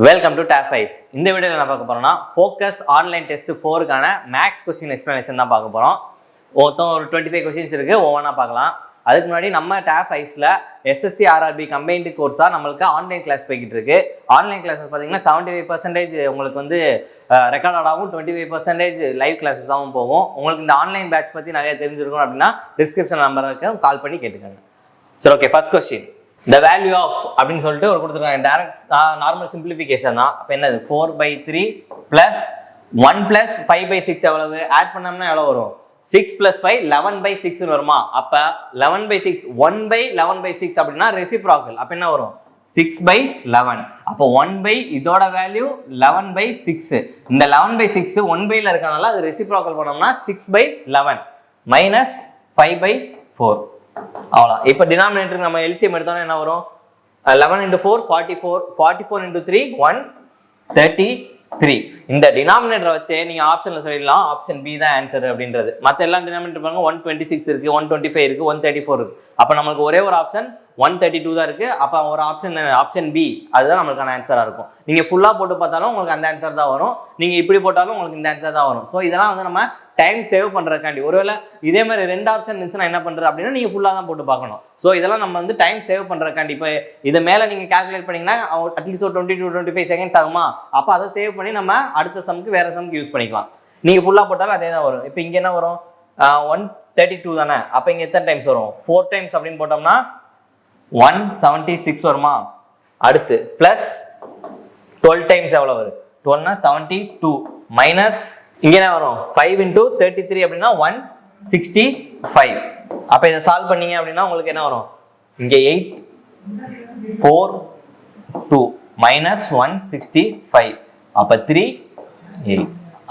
Welcome to tape ice. இந்த வீடியோவில் என்ன பார்க்க போறோம்னா ஃபோக்கஸ் ஆன்லைன் டெஸ்ட் 4க்கான மேக்ஸ் கொஸ்டின் எக்ஸ்பிளனேஷன் தான் பார்க்க போகிறோம். மொத்தம் ஒரு 25 கொஸ்டின்ஸ் இருக்குது, ஒவ்வொன்றா பார்க்கலாம். அதுக்கு முன்னாடி நம்ம டேப் ஐஸில் எஸ்எஸ்சி ஆர்ஆர்பி கம்பைன்டு கோர்ஸாக நம்மளுக்கு ஆன்லைன் கிளாஸ் போய்கிட்டு இருக்கு. ஆன்லைன் கிளாஸஸ் பார்த்தீங்கன்னா 75% உங்களுக்கு வந்து ரெக்கார்டாகவும் 25% லைவ் கிளாஸஸாகவும் போகும். உங்களுக்கு இந்த ஆன்லைன் பேட்ச் பற்றி நிறைய தெரிஞ்சிருக்கும் அப்படின்னா டிஸ்கிரிப்ஷன் நம்பருக்கு கால் பண்ணி கேட்டுக்கோங்க. சரி, okay. First question, the value of அப்படின்னு சொல்லிட்டு ஒரு கொடுத்துருக்காங்க. டைரக்ட் நார்மல் சிம்பிளிஃபிகேஷன் தான். அப்போ என்னது 4/3 ப்ளஸ் 1 ப்ளஸ் 5/6 எவ்வளவு ஆட் பண்ணோம்னா எவ்வளோ வரும்? 6 + 5 11/6 வருமா? அப்போ 11/6 1/11/6 அப்படின்னா ரெசிப்ராக்கல். அப்போ என்ன வரும்? 6/11. அப்போ 1 இதோட வேல்யூ 11/6. இந்த 11/6 1/ல இருக்கனால அது ரெசிப்ராக்கல் பண்ணோம்னா 6/11 மைனஸ் 5/4. அவ்வளோ. இப்போ டினாமினேட்டருக்கு நம்ம எல்சிஎம் எடுத்தோம்னா என்ன வரும்? 11 × 4 44, 44 × 3 133. இந்த டினாமினேட்டரை வச்சு நீங்க ஆப்ஷன்ல சொல்லிடலாம் ஆப்ஷன் பி தான் ஆன்சர் அப்படின்றது. மற்ற எல்லா டினாமினேட்டர் பாருங்க 126 இருக்கு, 125 இருக்கு, 134 இருக்கு. அப்போ நமக்கு ஒரே ஒரு ஆப்ஷன் 132 தான் இருக்கு. அப்போ ஒரு ஆப்ஷன் பி அதுதான் நம்மளுக்கான ஆன்சரா இருக்கும். நீங்க ஃபுல்லா போட்டு பார்த்தாலும் உங்களுக்கு அந்த ஆன்சர் தான் வரும், நீங்க இப்படி போட்டாலும் உங்களுக்கு இந்த ஆன்சர் தான் வரும். ஸோ இதெல்லாம் வந்து நம்ம டைம் சேவ் பண்றதுக்காண்டி. ஒருவேளை இதே மாதிரி 2 ஆப்ஷன் இருந்துச்சுன்னா என்ன பண்றது அப்படின்னா நீங்க ஃபுல்லா தான் போட்டு பார்க்கணும். ஸோ இதெல்லாம் நம்ம வந்து டைம் சேவ் பண்றதுக்காண்டி. இப்போ இதை மேல நீங்க கால்குலேட் பண்ணீங்கன்னா அட்லீஸ்ட் ஒரு 20-25 செகண்ட்ஸ் ஆகுமா? அப்போ அதை சேவ் பண்ணி நம்ம அடுத்த சம்க்கு வேற சம்க்கு யூஸ் பண்ணிக்கலாம். நீங்க ஃபுல்லா போட்டாலும் அதே தான் வரும். இப்போ இங்க என்ன வரும்? 132 தானே. அப்போ இங்க எத்தனை டைம்ஸ் வரும்? 4 டைம்ஸ் அப்படின்னு போட்டோம்னா 176 வருமா? அடுத்து பிளஸ் 12 டைம்ஸ் எவ்வளவு வரும்? 12 72 மைனஸ் இங்க என்ன வரும்? 5 × 33 அப்படின்னா 165. அப்ப இதை சால்வ் பண்ணீங்க அப்படின்னா உங்களுக்கு என்ன வரும்? இங்க 842 மைனஸ் 165. அப்ப 3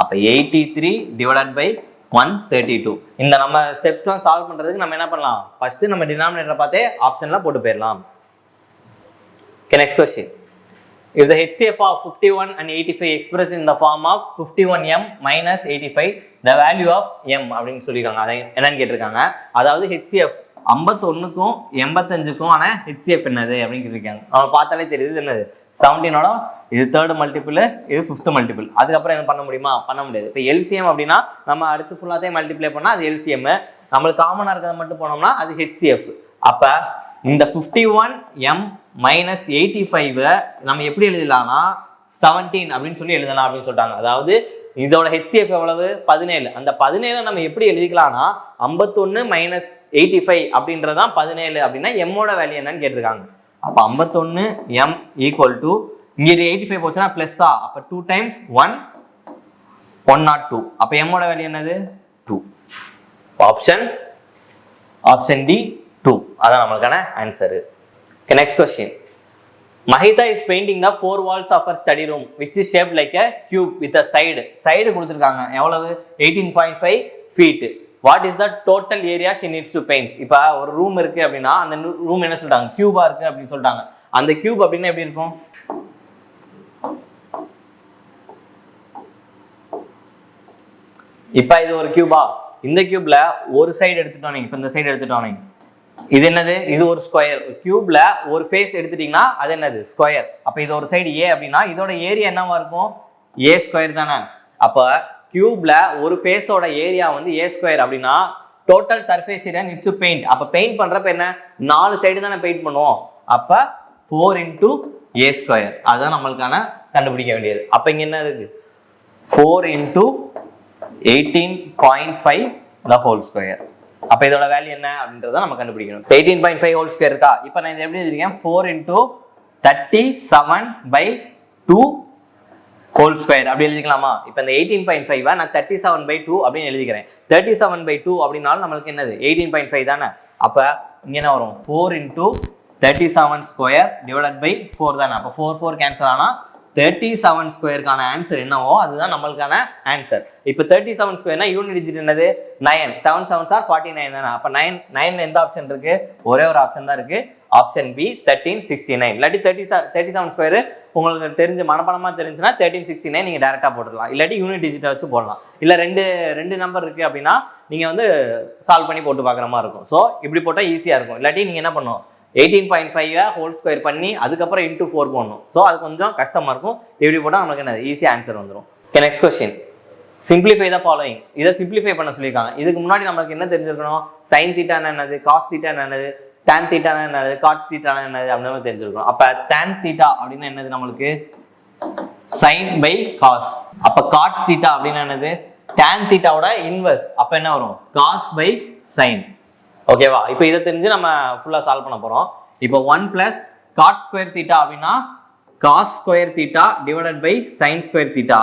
அப்ப 83 டிவைடட் பை 132. இந்த நம்ம ஸ்டெப்ஸ்லாம் சால்வ் பண்றதுக்கு நம்ம என்ன பண்ணலாம்? ஃபர்ஸ்ட் நம்ம டினாமினேட்டரை பார்த்தே ஆப்ஷன்ல போட்டு போயிடலாம். Okay, next question. If the HCF of 51 and 85 expressed in the form of 51m minus 85, the value of m அப்படின்னு சொல்லியிருக்காங்க. அதை என்னன்னு கேட்டிருக்காங்க. அதாவது HCF 51க்கும் 85க்கும் ஆன HCF என்னது அப்படின்னு கேட்டிருக்காங்க. நம்ம பார்த்தாலே தெரியுது என்னது 17ஓட இது 3rd மல்டிபிள், இது 5th மல்டிபிள். அதுக்கப்புறம் எதுவும் பண்ண முடியுமா? பண்ண முடியாது. இப்போ LCM அப்படின்னா நம்ம அடுத்து ஃபுல்லாத்தையும் மல்டிப்ளை பண்ணால் அது LCM. நம்மளுக்கு காமனாக இருக்கிறத மட்டும் போனோம்னா அது HCF. அப்போ இந்த 51m மைனஸ் 85 நம்ம எப்படி எழுதலாம்னா 17 அப்படின்னு சொல்லி எழுதலாம் அப்படின்னு சொல்லிட்டாங்க. அதாவது இதோட HCF எவ்வளவு? 17. அந்த 17 நம்ம எப்படி எழுதிக்கலாம்னா 51 மைனஸ் 85 அப்படின்றதான் 17 அப்படின்னா எம்மோட வேல்யூ என்னன்னு கேட்டிருக்காங்க. அப்போ 51m ஈக்குவல் டு இங்கே 85 போச்சுன்னா பிளஸ்ஸா, அப்போ 2 டைம்ஸ் 1 102. அப்போ எம்மோட வேல்யூ என்னது? 2. ஆப்ஷன் டி 2 அதான் நம்மளுக்கான answer. Next question. Mahita is painting the 4 walls of her study room which is shaped like a cube with a side கொடுத்திருக்காங்க. எவ்வளவு? 18.5 feet. What is the total area she needs to paint? இப்போ ஒரு room இருக்கு அப்படின்னா அந்த room என்ன சொல்றாங்க? Cuba இருக்கு அப்படின்னு சொல்லிட்டாங்க. அந்த கியூப் அப்படின்னா எப்படி இருக்கும்? இப்போ இது ஒரு கியூபா. இந்த கியூப்ல ஒரு சைடு எடுத்துட்டோம் நீங்க. இப்போ இந்த சைடு எடுத்துட்டோம் நீங்க. இது என்னது? இது ஒரு ஸ்கொயர். கியூப்ல ஒரு ஃபேஸ் எடுத்துட்டீங்கன்னா அது என்னது? ஸ்கொயர். அப்ப இது ஒரு சைடு ஏ அப்படின்னா இதோட ஏரியா என்னவா இருக்கும்? ஏ ஸ்கொயர் தானே. அப்ப கியூப்ல ஒரு ஃபேஸோட ஏரியா வந்து ஏ ஸ்கொயர் அப்படின்னா total surface area needs to paint. அப்ப பெயிண்ட் பண்றப்ப என்ன? 4 சைடு தானே பெயிண்ட் பண்ணுவோம். அப்ப 4 × a ஸ்கொயர். அதுதான் நம்மளுக்கான கண்டுபிடிக்க வேண்டியது. அப்ப இங்க என்ன இருக்கு? 4 × 18.5 the whole square. அப்ப இதோட வேல்யூ என்ன அப்படின்றத நம்ம கண்டுபிடிக்கணும். 18.5 ஹோல் ஸ்கொயர் இருக்கா? இப்போ நான் இதை எப்படி எழுதிருக்கேன்? 4 × 37/2 ஹோல் ஸ்கொயர் அப்படி எழுதிக்கலாமா? இப்போ இந்த 18.5 நான் 37/2 அப்படின்னு எழுதிக்கிறேன். 37/2 அப்படின்னாலும் நம்மளுக்கு என்னது? 18.5 தானே. அப்ப இங்க என்ன வரும்? 4 × 37 ஸ்கொயர் டிவைடட் பை 4 தானே. அப்போ 4 கேன்சல் ஆனா 37 ஸ்கொயருக்கான ஆன்சர் என்னவோ அதுதான் நம்மளுக்கான ஆன்சர். இப்போ 37 ஸ்கொயர்னா யூனிட் டிஜிட் என்னது? 9. 7 7s are 49 தானே. அப்போ 9 எந்த ஆப்ஷன் இருக்கு? ஒரே ஒரு ஆப்ஷன் தான் இருக்கு, ஆப்ஷன் பி 1369. இல்லாட்டி 37 ஸ்கொயர் உங்களுக்கு தெரிஞ்ச மனப்பாடமா தெரிஞ்சுன்னா 1369 நீங்க டைரக்டா போட்டுடலாம். இல்லாட்டி யூனிட் டிஜிட்டை வச்சு போடலாம். இல்ல ரெண்டு நம்பர் இருக்கு அப்படின்னா நீங்க வந்து சால்வ் பண்ணி போட்டு பார்க்குற மாதிரி இருக்கும். ஸோ இப்படி போட்டால் ஈஸியா இருக்கும். இல்லாட்டி நீங்க என்ன பண்ணும்? 18.5 ஹோல் ஸ்கொயர் பண்ணி அதுக்கப்புறம் இன்டூ 4 போடணும். ஸோ அது கொஞ்சம் கஷ்டமாக இருக்கும். இப்படி போட்டால் நமக்கு என்ன ஈஸியாக ஆன்சர் வந்துடும். Okay, next question. Simplify the following. இதை சிம்பிளிஃபை பண்ண சொல்லியிருக்காங்க. இதுக்கு முன்னாடி நமக்கு என்ன தெரிஞ்சிருக்கணும்? சைன் தீட்டான என்னது, காஸ் தீட்டான என்னது, டேன் தீட்டான என்னது, காட் தீட்டான என்னது அப்படின்னு தெரிஞ்சிருக்கணும். அப்போ டேன் தீட்டா அப்படின்னா என்னது நம்மளுக்கு? Sine by cos. அப்போ காட் தீட்டா அப்படின்னா என்னது? டேன் தீட்டாவோட இன்வெர்ஸ். அப்போ என்ன வரும்? Cos by sine. ஓகேவா? இப்போ இதை தெரிஞ்சு நம்ம ஃபுல்லாக சால்வ் பண்ண போகிறோம். இப்போ 1 + காட் ஸ்கொயர் தீட்டா அப்படின்னா cos square theta divided by sine square theta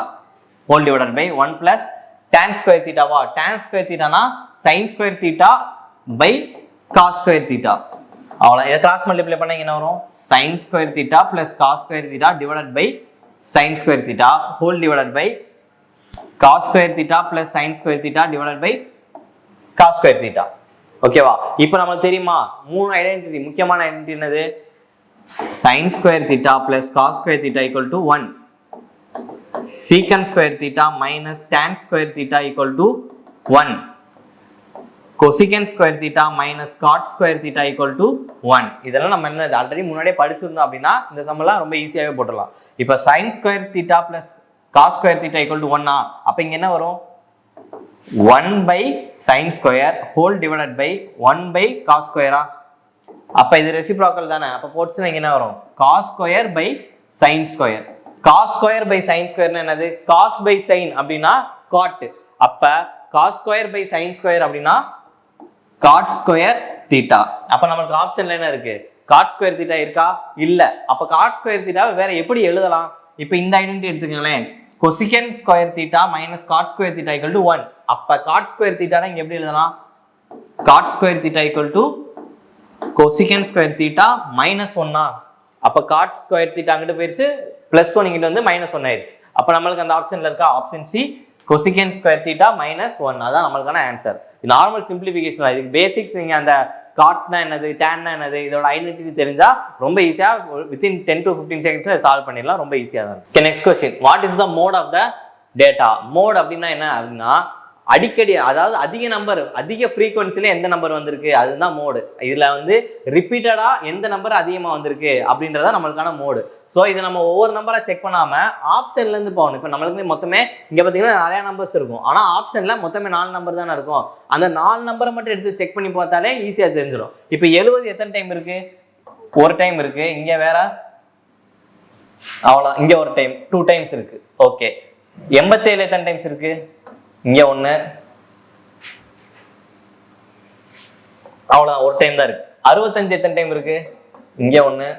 whole divided by 1 + tan square தீட்டாவா? டேன் ஸ்கொயர் தீட்டானா sine square theta by cos square theta. அவ்வளோ. இதை கிராஸ் மல்டிப்ளை பண்ண என்ன வரும்? Sine square theta + cos square theta divided by sine square theta whole divided by cos square theta + sine square theta divided by cos square theta. ஓகேவா? இப்போ நமக்கு தெரியுமா 3 identity. முக்கியமான ஐடென்டிட்டி என்னது? sin square theta + cos square theta = 1, secant square theta - tan square theta = 1, cosecant square theta - cot square theta = 1. இதெல்லாம் நம்ம என்ன already முன்னாடியே படிச்சிருந்தோம் அப்படின்னா இந்த சம்மெல்லாம் ரொம்ப ஈஸியாகவே போட்டுடலாம். இப்போ sin square theta + cos square theta = 1. அப்போ இங்கே என்ன வரும்? 1 by sin square whole divided by 1 by cos square. அப்ப இது ரெசிப்ரோக்கல் தானே. அப்ப போட்ஸ்னா இங்க என்ன வரும்? cos square by sin square. cos square by sin square என்னது? cos by sin அப்படின்னா cot. அப்ப cos square by sin square அப்படின்னா cot square theta. அப்ப நமக்கு ஆப்ஷன்ல என்ன இருக்கு? cot square theta இருக்கா? இல்ல. அப்ப cot square theta வேற எப்படி எழுதலாம்? இப்போ இந்த identity எடுத்துக்கங்களேன். cosecant square theta - cot square theta = 1. அப்ப cot square theta இங்க எப்படி எழுதலாம்? cot square theta = cosecant square theta -1. அப்ப cot square theta அங்கிட்டு போயிருச்சு, +1 இங்கிட்டு வந்து -1 ஆயிருச்சு. அப்ப நம்மளுக்கு அந்த ஆப்ஷன்ல இருக்கா? Option C cosecant square theta -1. அதான் நம்மளுக்கான ஆன்சர். நார்மல் சிம்பிளிஃபிகேஷன் தான். இதுக்கு பேசிக்ஸ் நீங்க அந்த காட்னா என்னது, டேன்னா என்னது, இதோட ஐடென்டிட்டி தெரிஞ்சா ரொம்ப ஈஸியா வித்தின் 10 to 15 செகண்ட்ஸ்ல சால்வ் பண்ணிடலாம். ரொம்ப ஈஸியா தான். Okay, next question. What is the mode of the data? Mode அப்படின்னா என்ன அப்படின்னா அடிக்கடி, அதாவது அதிக நம்பர், அதிக ஃப்ரீக்வன்சில எந்த நம்பர் வந்திருக்கு அதுதான் மோடு. இதுல வந்து ரிப்பீட்டடா எந்த நம்பர் அதிகமா வந்திருக்கு அப்படின்றத நம்மளுக்கான மோடு. ஸோ இதை நம்ம ஒவ்வொரு நம்பரா செக் பண்ணாம ஆப்ஷன்ல இருந்து போகணும். இப்போ நம்மளுக்கு மொத்தமே இங்க பாத்தீங்கன்னா நிறைய நம்பர்ஸ் இருக்கும். ஆனா ஆப்ஷன்ல மொத்தமே 4 நம்பர் தானே இருக்கும். அந்த 4 நம்பரை மட்டும் எடுத்து செக் பண்ணி பார்த்தாலே ஈஸியா தெரிஞ்சிடும். இப்போ 70 எத்தனை டைம் இருக்கு? ஒரு டைம் இருக்கு. இங்க வேற அவ்வளோ, இங்க ஒரு டைம் 2 டைம்ஸ் இருக்கு. ஓகே, 87 எத்தனை டைம்ஸ் இருக்கு? இங்க 1, அவ்வளோ ஒரு டைம் தான் இருக்கு. 65 எத்தனை டைம் இருக்கு? இங்க 1,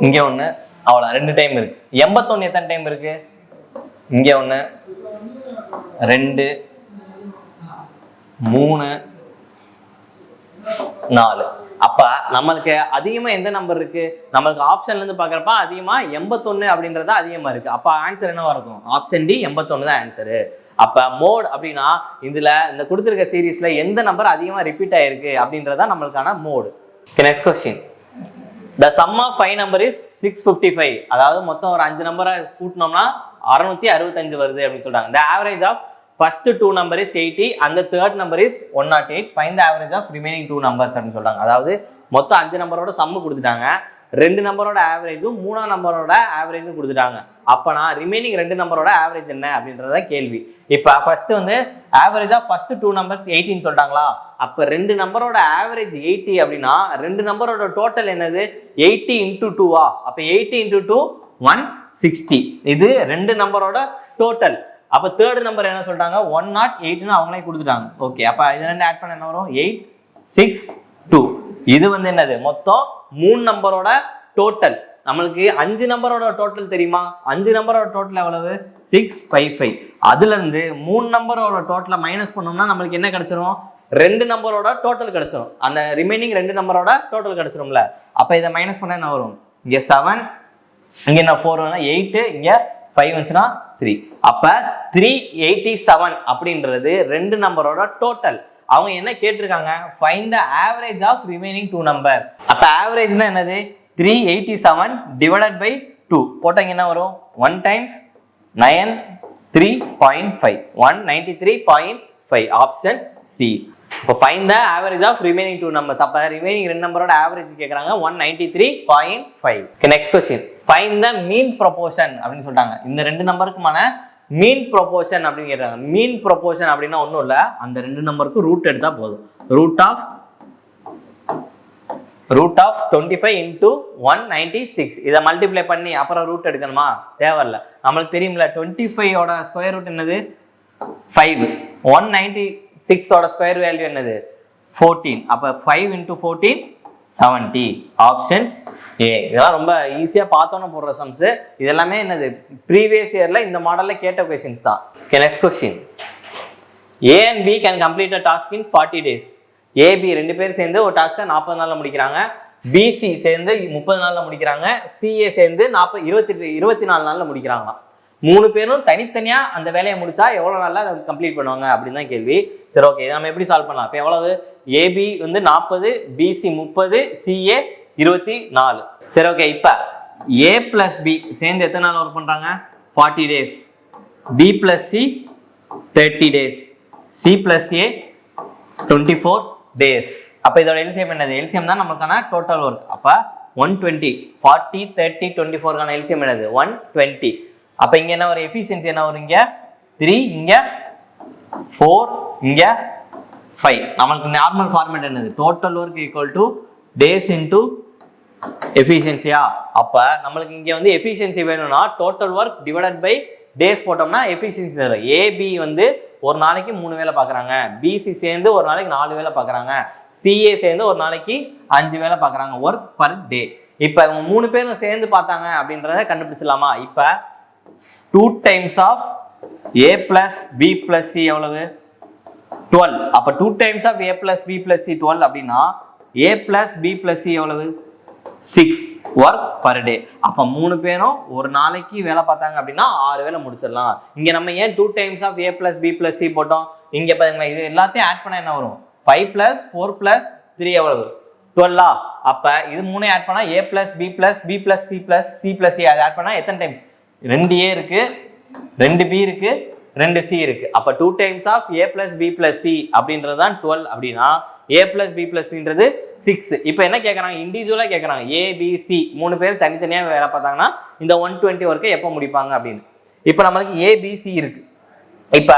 இங்க 1, அவ்வளோ 2 டைம் இருக்கு. 81 எத்தனை டைம் இருக்கு? இங்க 1, 2, 3, 4. அப்ப நம்மளுக்கு அதிகமா எந்த நம்பர் இருக்கு? நம்மளுக்கு ஆப்ஷன்ல இருந்து பாக்குறப்ப அதிகமா 81 அப்படின்றது அதிகமா இருக்கு. அப்ப ஆன்சர் என்னவா இருக்கும்? ஆப்ஷன் டி 81 தான் ஆன்சரு. அப்ப மோட் அப்படின்னா இதுல இந்த கொடுத்திருக்க சீரீஸ்ல எந்த நம்பர் அதிகமா ரிப்பீட் ஆயிருக்கு அப்படின்றதா நம்மளுக்கான mode. Next question. The sum of 5 number is 655. அதாவது மொத்தம் ஒரு 5 நம்பரை கூட்டினோம்னா 665 வருது அப்படின்னு சொல்றாங்க. The average of first 2 number is 80 and the third number is 108. Find the average of remaining 2 numbers அப்படின்னு சொல்றாங்க. அதாவது மொத்தம் 5 நம்பரோட சம்மு கொடுத்துட்டாங்க, 2 நம்பரோட ஆவரேஜும் 3ஆம் நம்பரோட ஆவரேஜும் கொடுத்துட்டாங்க. அப்பனா ரிமைனிங் 2 நம்பரோட ஆவரேஜ் என்ன அப்படின்றத கேள்வி. இப்போ ஃபர்ஸ்ட் வந்து ஆவரேஜ் ஆஃப் ஃபர்ஸ்ட் 2 நம்பர்ஸ் 18 சொல்லிட்டாங்களா? அப்போ 2 நம்பரோட ஆவரேஜ் 80 அப்படின்னா 2 நம்பரோட டோட்டல் என்னது? 80 × 2. அப்போ 80 × 2 160. இது 2 நம்பரோட டோட்டல். அப்போ தேர்ட் நம்பர் என்ன சொல்லிட்டாங்க? 108ன்னு அவங்களே கொடுத்துட்டாங்க. ஓகே, அப்போ இது ரெண்டு ஆட் பண்ண என்ன வரும்? 862. இது வந்து என்னது? மொத்தம் 3 நம்பரோட டோட்டல். நம்மளுக்கு 5 நம்பரோட டோட்டல் தெரியுமா? 5 நம்பரோட டோட்டல் எவ்வளவு? 655. அதுல இருந்து 3 நம்பரோட டோட்டலை மைனஸ் பண்ணோம்னா நம்மளுக்கு என்ன கிடைச்சிரும்? 2 நம்பரோட டோட்டல் கிடைச்சிரும். அந்த ரிமைனிங் 2 நம்பரோட டோட்டல் கிடைச்சிரும்ல. அப்ப இதை மைனஸ் பண்ண என்ன வரும்? இங்க 7, இங்க என்ன 4 8, இங்க 5 வந்துச்சுன்னா 3. அப்ப 387 அப்படின்றது 2 நம்பரோட டோட்டல். அவங்க என்ன கேட்டிருக்காங்க? Find the average of remaining 2 numbers. அப்ப ஆவரேஜ்னா என்னது? 387 டிவைடட் பை 2 போட்டாங்க என்ன வரும்? 1 டைம்ஸ் 93.5, 193.5. Option C. இப்போ find the average of remaining 2 numbers. அப்போ ரிமைனிங் 2 நம்பரோட ஆவரேஜ் கேட்குறாங்க 193.5. Next question find the mean proportion அப்படின்னு சொல்லிட்டாங்க. இந்த 2 நம்பருக்குமான மீன் ப்ரொபோர்ஷன் அப்படின்னு கேட்குறாங்க. மீன் ப்ரொபோர்ஷன் அப்படின்னா ஒன்றும் இல்லை, அந்த 2 நம்பருக்கு ரூட் எடுத்தால் போதும். ரூட் ஆஃப் 25 into 196 இதை மல்டிப்ளை பண்ணி அப்புறம் ரூட் எடுக்கணுமா? தேவையில்ல, நம்மளுக்கு தெரியும்ல 25ஓட ஸ்கொயர் ரூட் என்னது 5, 196ஓட ஸ்கொயர் வேல்யூ என்னது 14. அப்போ 5 into 14 70. Option A. இதெல்லாம் ரொம்ப ஈஸியாக பார்த்தோன்னு போடுற சம்ஸ். இதெல்லாமே என்னது ப்ரீவியஸ் இயரில் இந்த மாடலில் கேட்ட கொஸ்டின்ஸ் தான். Okay, next question. A and B can complete a task in 40 days. A B 2 பேர் சேர்ந்து ஒரு டாஸ்க்கை 40 நாளில் முடிக்கிறாங்க. பிசி சேர்ந்து 30 நாளில் முடிக்கிறாங்க. சிஏ சேர்ந்து 24 நாளில் முடிக்கிறாங்களாம். 3 பேரும் தனித்தனியாக அந்த வேலையை முடிச்சா எவ்வளோ நாளில் அதை கம்ப்ளீட் பண்ணுவாங்க அப்படின்னு தான் கேள்வி. சரி, ஓகே, இதை நம்ம எப்படி சால்வ் பண்ணலாம்? இப்போ எவ்வளவு? ஏபி வந்து 40, பிசி 30, சிஏ 24. சரி, ஓகே, இப்போ ஏ பிளஸ் பி சேர்ந்து எத்தனை நாள் ஒர்க் பண்ணுறாங்க? 40 days. B plus C 30 days. C plus A 24 days. அப்போ இதோட எல்சிஎம் என்னது? எல்சிஎம் தான் நம்மளுக்கான டோட்டல் ஒர்க். அப்போ 120. 40, 30, 24க்கான எல்சிஎம் என்னது? 120. அப்போ இங்கே என்ன ஒரு எஃபிஷியன்சி என்ன வரும்? இங்கே 3, இங்கே 4, இங்கே 5. நம்மளுக்கு நார்மல் ஃபார்மேட் என்னது? Total work equal to days into எஃபிஷியன்சியா? அப்போ நம்மளுக்கு இங்கே வந்து எஃபிஷியன்சி வேணும்னா total work divided by days போட்டோம்னா எஃபிஷியன்சி தரும். ஏபி வந்து ஒரு நாளைக்கு 3 வேலை பார்க்குறாங்க. பிசி சேர்ந்து ஒரு நாளைக்கு 4 வேலை பார்க்குறாங்க. சிஏ சேர்ந்து ஒரு நாளைக்கு 5 வேலை பார்க்குறாங்க ஒர்க் பர் டே. இப்போ இவங்க 3 பேரும் சேர்ந்து பார்த்தாங்க அப்படின்றத கண்டுபிடிச்சிடலாமா? இப்போ 2 times of A plus B plus C எவ்வளவு? 12. அப்போ 2 times of A plus B plus C 12 அப்படின்னா A plus B plus C எவ்வளவு? 6 ஒர்க் பர் டே. அப்போ 3 பேரும் ஒரு நாளைக்கு வேலை பார்த்தாங்க அப்படின்னா 6 வேலை முடிச்சிடலாம். இங்கே நம்ம ஏன் 2 times of A plus B plus C போட்டோம்? இங்கே பாருங்களா, இது எல்லாத்தையும் ஆட் பண்ணால் என்ன வரும்? 5 + 4 + 3 எவ்வளவு? 12. அப்போ இது 3 ஆட் பண்ணால் A plus B plus B plus C plus C plus C அதை ஆட் பண்ணால் எத்தனை டைம்ஸ்? 2 ஏ இருக்கு, 2 பி இருக்கு, 2 சி இருக்கு. அப்போ 2 times of A plus B plus C அப்படின்றது தான் 12 அப்படின்னா ஏ பிளஸ் பி பிளஸ் சின்றது 6. இப்போ என்ன கேட்குறாங்க? இண்டிவிஜுவலாக கேட்குறாங்க. ஏபிசி 3 பேர் தனித்தனியாக வேலை பார்த்தாங்கன்னா இந்த 120 ஒர்க்கை எப்போ முடிப்பாங்க அப்படின்னு. இப்போ நம்மளுக்கு ஏபிசி இருக்கு. இப்போ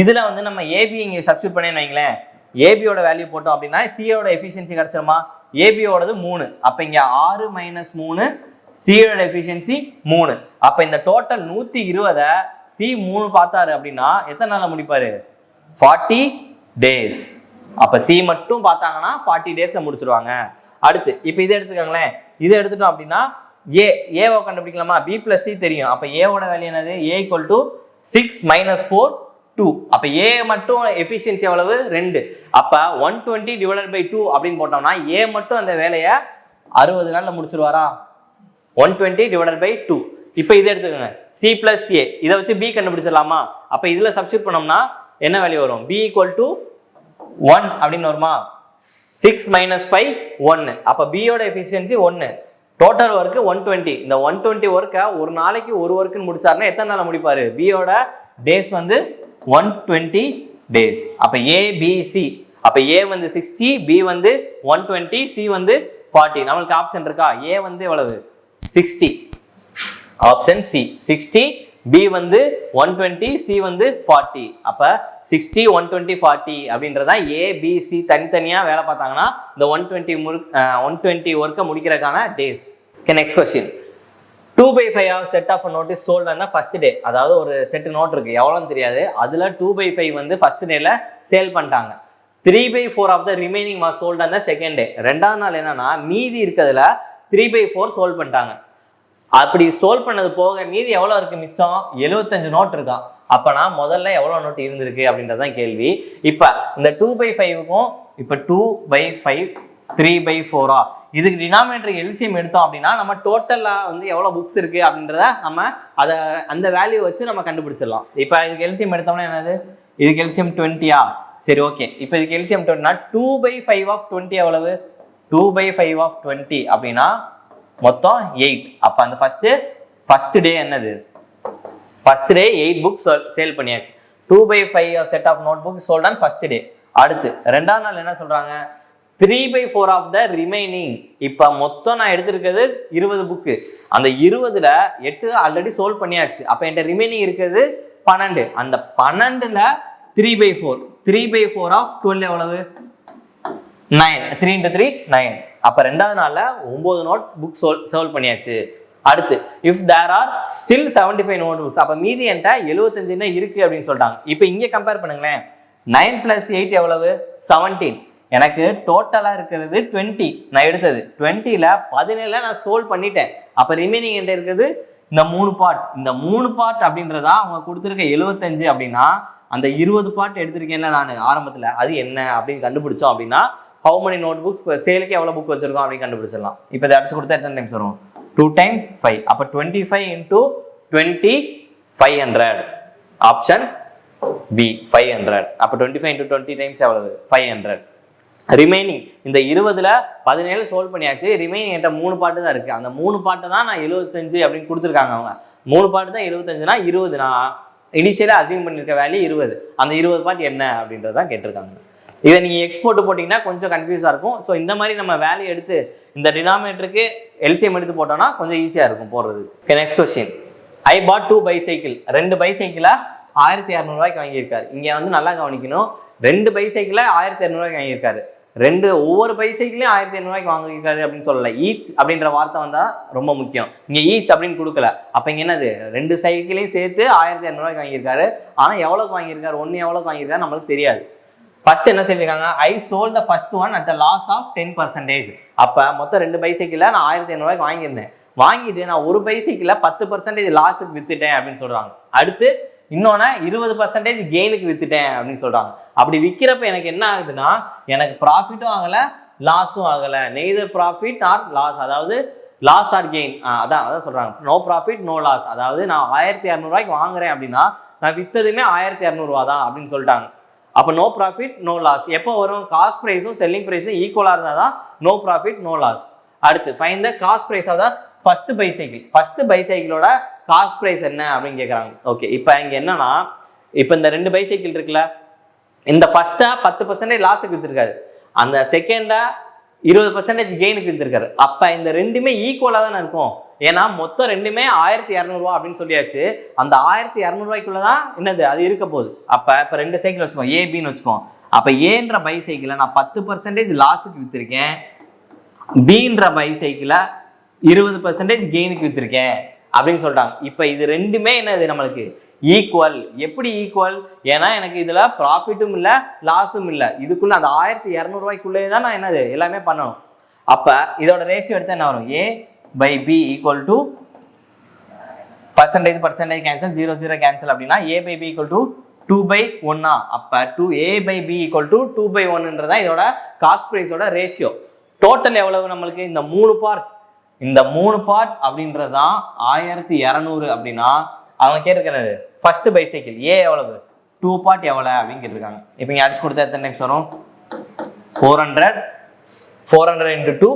இதில் வந்து நம்ம ஏபி இங்கே சப்ஸ்டியூட் பண்ணேன்னு வைங்களேன், ஏபியோட வேல்யூ போட்டோம் அப்படின்னா சியோட எஃபிஷியன்சி கிடச்சிருமா? ஏபியோடது 3. அப்போ இங்கே 6 - 3, சியோட எஃபிஷியன்சி 3. அப்போ இந்த டோட்டல் 120 சி 3 பார்த்தாரு அப்படின்னா எத்தனை நாளில் முடிப்பாரு? 40 days. அப்போ சி மட்டும் பார்த்தாங்கன்னா 40 daysல முடிச்சிருவாங்க. அடுத்து இப்போ இதை எடுத்துக்கோங்களேன். இதை எடுத்துட்டோம் அப்படின்னா ஏவை கண்டுபிடிக்கலாமா? பி பிளஸ் சி தெரியும். அப்போ ஏவோட வேல்யூ என்னது? ஏ ஈக்குவல் டு 6 - 4 2. அப்போ ஏ மட்டும் எஃபிஷியன்சி எவ்வளவு? 2. அப்போ 120 / 2 அப்படின்னு போட்டோம்னா ஏ மட்டும் அந்த வேலையை 60 நாளில் முடிச்சிருவாரா? 120 / 2. இப்போ இதை எடுத்துக்கோங்க. சி பிளஸ் ஏ இதை வச்சு பி கண்டுபிடிச்சிடலாமா? அப்போ இதில் சப்ஸ்டியூட் பண்ணோம்னா என்ன வேல்யூ வரும்? பி ஈக்குவல் டு 1 அப்படின்னு வருமா? 6 - 5 1. அப்போ பியோட எஃபிஷியன்சி 1. Total work 120. இந்த 120 ஒர்க்கை ஒரு நாளைக்கு ஒரு ஒர்க்குன்னு முடிச்சாருன்னா எத்தனை நாளில் முடிப்பாரு? பியோட டேஸ் வந்து 120 days. அப்போ ஏபிசி. அப்போ ஏ வந்து 60, பி வந்து 120, சி வந்து 40. நம்மளுக்கு ஆப்ஷன் இருக்கா? ஏ வந்து எவ்வளவு? 60. ஆப்ஷன் சி 60, பி வந்து 120, சி வந்து 40. அப்போ 60, 120, 40 அப்படின்றதா ஏபிசி தனித்தனியாக வேலை பார்த்தாங்கன்னா இந்த 120 ஒர்க்கை முடிக்கிறதுக்கான days. Okay, next question. 2/5 set of note is sold on first day. அதாவது ஒரு செட் நோட் இருக்கு, எவ்வளோன்னு தெரியாது. அதில் 2/5 வந்து ஃபர்ஸ்ட் டேல சேல் பண்ணிட்டாங்க. 3/4 of the remaining was sold on second day. 2வது நாள் என்னன்னா மீதி இருக்கிறதுல 3/4 சோல்ட் பண்ணிட்டாங்க. அப்படி சோல்வ் பண்ணது போக மீதி எவ்வளோ இருக்கு? மிச்சம் 75 நோட் இருக்கான். அப்போனா முதல்ல எவ்வளோ நோட் இருந்திருக்கு அப்படின்றது தான் கேள்வி. இப்போ இந்த 2/5க்கும் இப்போ 2/5 3/4 இதுக்கு டினாமினேட்டர் எல்சிஎம் எடுத்தோம் அப்படின்னா நம்ம டோட்டலாக வந்து எவ்வளோ புக்ஸ் இருக்குது அப்படின்றத நம்ம அதை அந்த வேல்யூ வச்சு நம்ம கண்டுபிடிச்சிடலாம். இப்போ இதுக்கு எல்சிஎம் எடுத்தோம்னா என்னது? இதுக்கு எல்சிஎம் 20. சரி, ஓகே. இப்போ இதுக்கு எல்சிஎம் 20னா 2/5 ஆஃப் 20 எவ்வளவு? 2/5 ஆஃப் 20 அப்படின்னா மொத்தம் 8. அப்போ அந்த ஃபர்ஸ்ட் டே என்னது? ஃபர்ஸ்ட் டே 8 புக்ஸ் சேல் பண்ணியாச்சு. 2/5 set of notebook sold on first day. அடுத்து ரெண்டாவது நாள் என்ன சொல்றாங்க 3/4 ஆஃப் த ரிமைனிங். இப்போ மொத்தம் நான் எடுத்திருக்கிறது 20 புக்கு. அந்த 20ல் 8 ஆல்ரெடி சோல்வ் பண்ணியாச்சு. அப்போ என்கிட்ட ரிமைனிங் இருக்கிறது 12. அந்த 12ல் 3/4. 3/4 ஆஃப் 12 எவ்வளவு? 9. 3 × 3 9. அப்போ ரெண்டாவது நாளில் 9 நோட் புக் சால்வ் பண்ணியாச்சு. அடுத்து if there are still 75 notebooks, அப்போ மீதி என்கிட்ட 75 இருக்கு அப்படின்னு சொல்லிட்டாங்க. இப்போ இங்கே கம்பேர் பண்ணுங்களேன். 9 + 8 எவ்வளவு? 17. எனக்கு டோட்டலாக இருக்கிறது 20. நான் எடுத்தது 20ல் 17 நான் சோல்வ் பண்ணிட்டேன். அப்போ ரிமைனிங் என்கிட்ட இருக்குது இந்த 3 பார்ட். இந்த 3 பார்ட் அப்படின்றதா அவங்க கொடுத்துருக்க 75 அப்படின்னா அந்த 20 பார்ட் எடுத்திருக்கேன்ல நான் ஆரம்பத்தில், அது என்ன அப்படின்னு கண்டுபிடிச்சோம் அப்படின்னா how many notebooks சேலுக்கு எவ்வளோ புக் வச்சிருக்கோம் அப்படின்னு கண்டுபிடிச்சிடலாம். இப்போ இதை அடிச்சு கொடுத்தா எத்தனை டைம்ஸ் வரும்? 2 × 5. அப்போ 25 × 20 500. Option B 500. அப்போ 25 × 20 டைம்ஸ் எவ்வளவு? 500. ரிமைனிங் இந்த 20ல் 17 சோல்வ் பண்ணியாச்சு. ரிமைனிங் என்கிட்ட 3 பாட்டு தான் இருக்குது. அந்த 3 பாட்டு தான் நான் 75 அப்படின்னு கொடுத்துருக்காங்க அவங்க. 3 பாட்டு தான் 75னா 20. நான் இனிஷியலாக அசீவ் பண்ணியிருக்க வேல்யூ 20. அந்த 20 பாட்டு என்ன அப்படின்றது தான் கேட்டிருக்காங்க. இதை நீங்கள் எக்ஸ்போர்ட் போட்டிங்கன்னா கொஞ்சம் கன்ஃபியூஸாக இருக்கும். ஸோ இந்த மாதிரி நம்ம வேல்யூ எடுத்து இந்த டினாமினேட்டருக்கு எல்சிஎம் எடுத்து போட்டோம்னா கொஞ்சம் ஈஸியாக இருக்கும் போடுறது. Next question. I bought 2 bicycle. 2 பைசைக்கிளை 1200 ரூபாய்க்கு வாங்கியிருக்காரு. இங்கே வந்து நல்லா கவனிக்கணும். 2 பைசைக்கிளை 1200 ரூபாய்க்கு வாங்கியிருக்காரு. ஒவ்வொரு பைசைக்கிளையும் 1500 ரூபாய்க்கு வாங்கியிருக்காரு அப்படின்னு சொல்லலை. ஈச் அப்படின்ற வார்த்தை வந்தால் ரொம்ப முக்கியம். இங்கே ஈச் அப்படின்னு கொடுக்கல. அப்போ இங்கே என்னது? 2 சைக்கிளையும் சேர்த்து 1200 ரூபாய்க்கு வாங்கியிருக்காரு. ஆனால் எவ்வளோக்கு வாங்கியிருக்காரு, ஒன்று எவ்வளோக்கு வாங்கியிருக்காரு நம்மளுக்கு தெரியாது. ஃபர்ஸ்ட் என்ன சொல்லியிருக்காங்க? I sold the first one at the loss of 10%. அப்போ மொத்தம் 2 பைசைக்கிளை நான் 1500 ரூபாய்க்கு வாங்கியிருந்தேன். வாங்கிட்டு நான் ஒரு பைசைக்கிளை 10% லாஸுக்கு வித்துட்டேன் அப்படின்னு சொல்கிறாங்க. அடுத்து இன்னொன்று 20% கெயினுக்கு வித்துட்டேன் அப்படின்னு சொல்கிறாங்க. அப்படி விற்கிறப்ப எனக்கு என்ன ஆகுதுன்னா எனக்கு ப்ராஃபிட்டும் ஆகலை லாஸும் ஆகலை. நெய்தர் ப்ராஃபிட் ஆர் லாஸ், அதாவது லாஸ் ஆர் கெயின். அதான் சொல்கிறாங்க நோ ப்ராஃபிட் நோ லாஸ். அதாவது நான் 1200 ரூபாய்க்கு வாங்குறேன் அப்படின்னா நான் விற்றதுமே 1200 ரூபா தான் அப்படின்னு சொல்லிட்டாங்க. அப்போ நோ ப்ராஃபிட் நோ லாஸ் எப்போ வரும்? காஸ்ட் ப்ரைஸும் செல்லிங் ப்ரைஸும் ஈக்குவலாக இருந்தால் தான் நோ ப்ராஃபிட் நோ லாஸ். அடுத்து find the cost price of the first bicycle. First பைசைக்கிளோட காஸ்ட் ப்ரைஸ் என்ன அப்படின்னு கேட்குறாங்க. ஓகே, இப்போ இங்கே என்னன்னா, இப்போ இந்த 2 பைசைக்கிள் இருக்குல்ல, இந்த ஃபர்ஸ்ட்டை 10% லாஸுக்கு விற்றுருக்காரு, அந்த செகண்டை 20% கெயினுக்கு விற்றுருக்காரு. அப்போ இந்த ரெண்டுமே ஈக்குவலாக தானே இருக்கும். ஏன்னா மொத்தம் ரெண்டுமே 1200 ரூபா அப்படின்னு சொல்லியாச்சு. அந்த 1200 ரூபாய்க்குள்ள தான் என்னது அது இருக்க போகுது. அப்போ 2 சைக்கிள் வச்சுக்கோ, ஏபின்னு வச்சுக்கோ. அப்போ ஏன்ற பைசைக்கிளை நான் 10% லாஸுக்கு விற்றுருக்கேன், பின்ற பைசைக்கிளை 20% கெயினுக்கு விற்றுருக்கேன் அப்படின்னு சொல்லிட்டாங்க. இப்போ இது ரெண்டுமே என்னது நம்மளுக்கு ஈக்குவல். எப்படி ஈக்குவல்? ஏன்னா எனக்கு இதில் ப்ராஃபிட்டும் இல்லை லாஸும் இல்லை. இதுக்குள்ளே அந்த 1200 ரூபாய்க்குள்ளே தான் நான் என்னது எல்லாமே பண்ணணும். அப்போ இதோட ரேஷியோ எடுத்தால் என்ன வரும்? A/B equal to percentage cancel, 0 0 cancel. அப்படின்னா A/B ஈக்குவல் டு 2/1. அப்போ A/B ஈக்குவல் டு 2/1 இதோட காஸ்ட் ப்ரைஸோட ரேஷியோ. டோட்டல் எவ்வளவு நம்மளுக்கு? இந்த 3 பார்ட் அப்படின்றது தான் 1200. அப்படின்னா அவங்க கேட்டிருக்கிறது ஃபர்ஸ்ட் பைசைக்கிள் ஏ எவ்வளவு, 2 பார்ட் எவ்வளோ அப்படின்னு கேட்டிருக்காங்க. இப்போ இங்கே அடிச்சு கொடுத்தா எத்தனை டைம்ஸ் வரும்? 400 × 2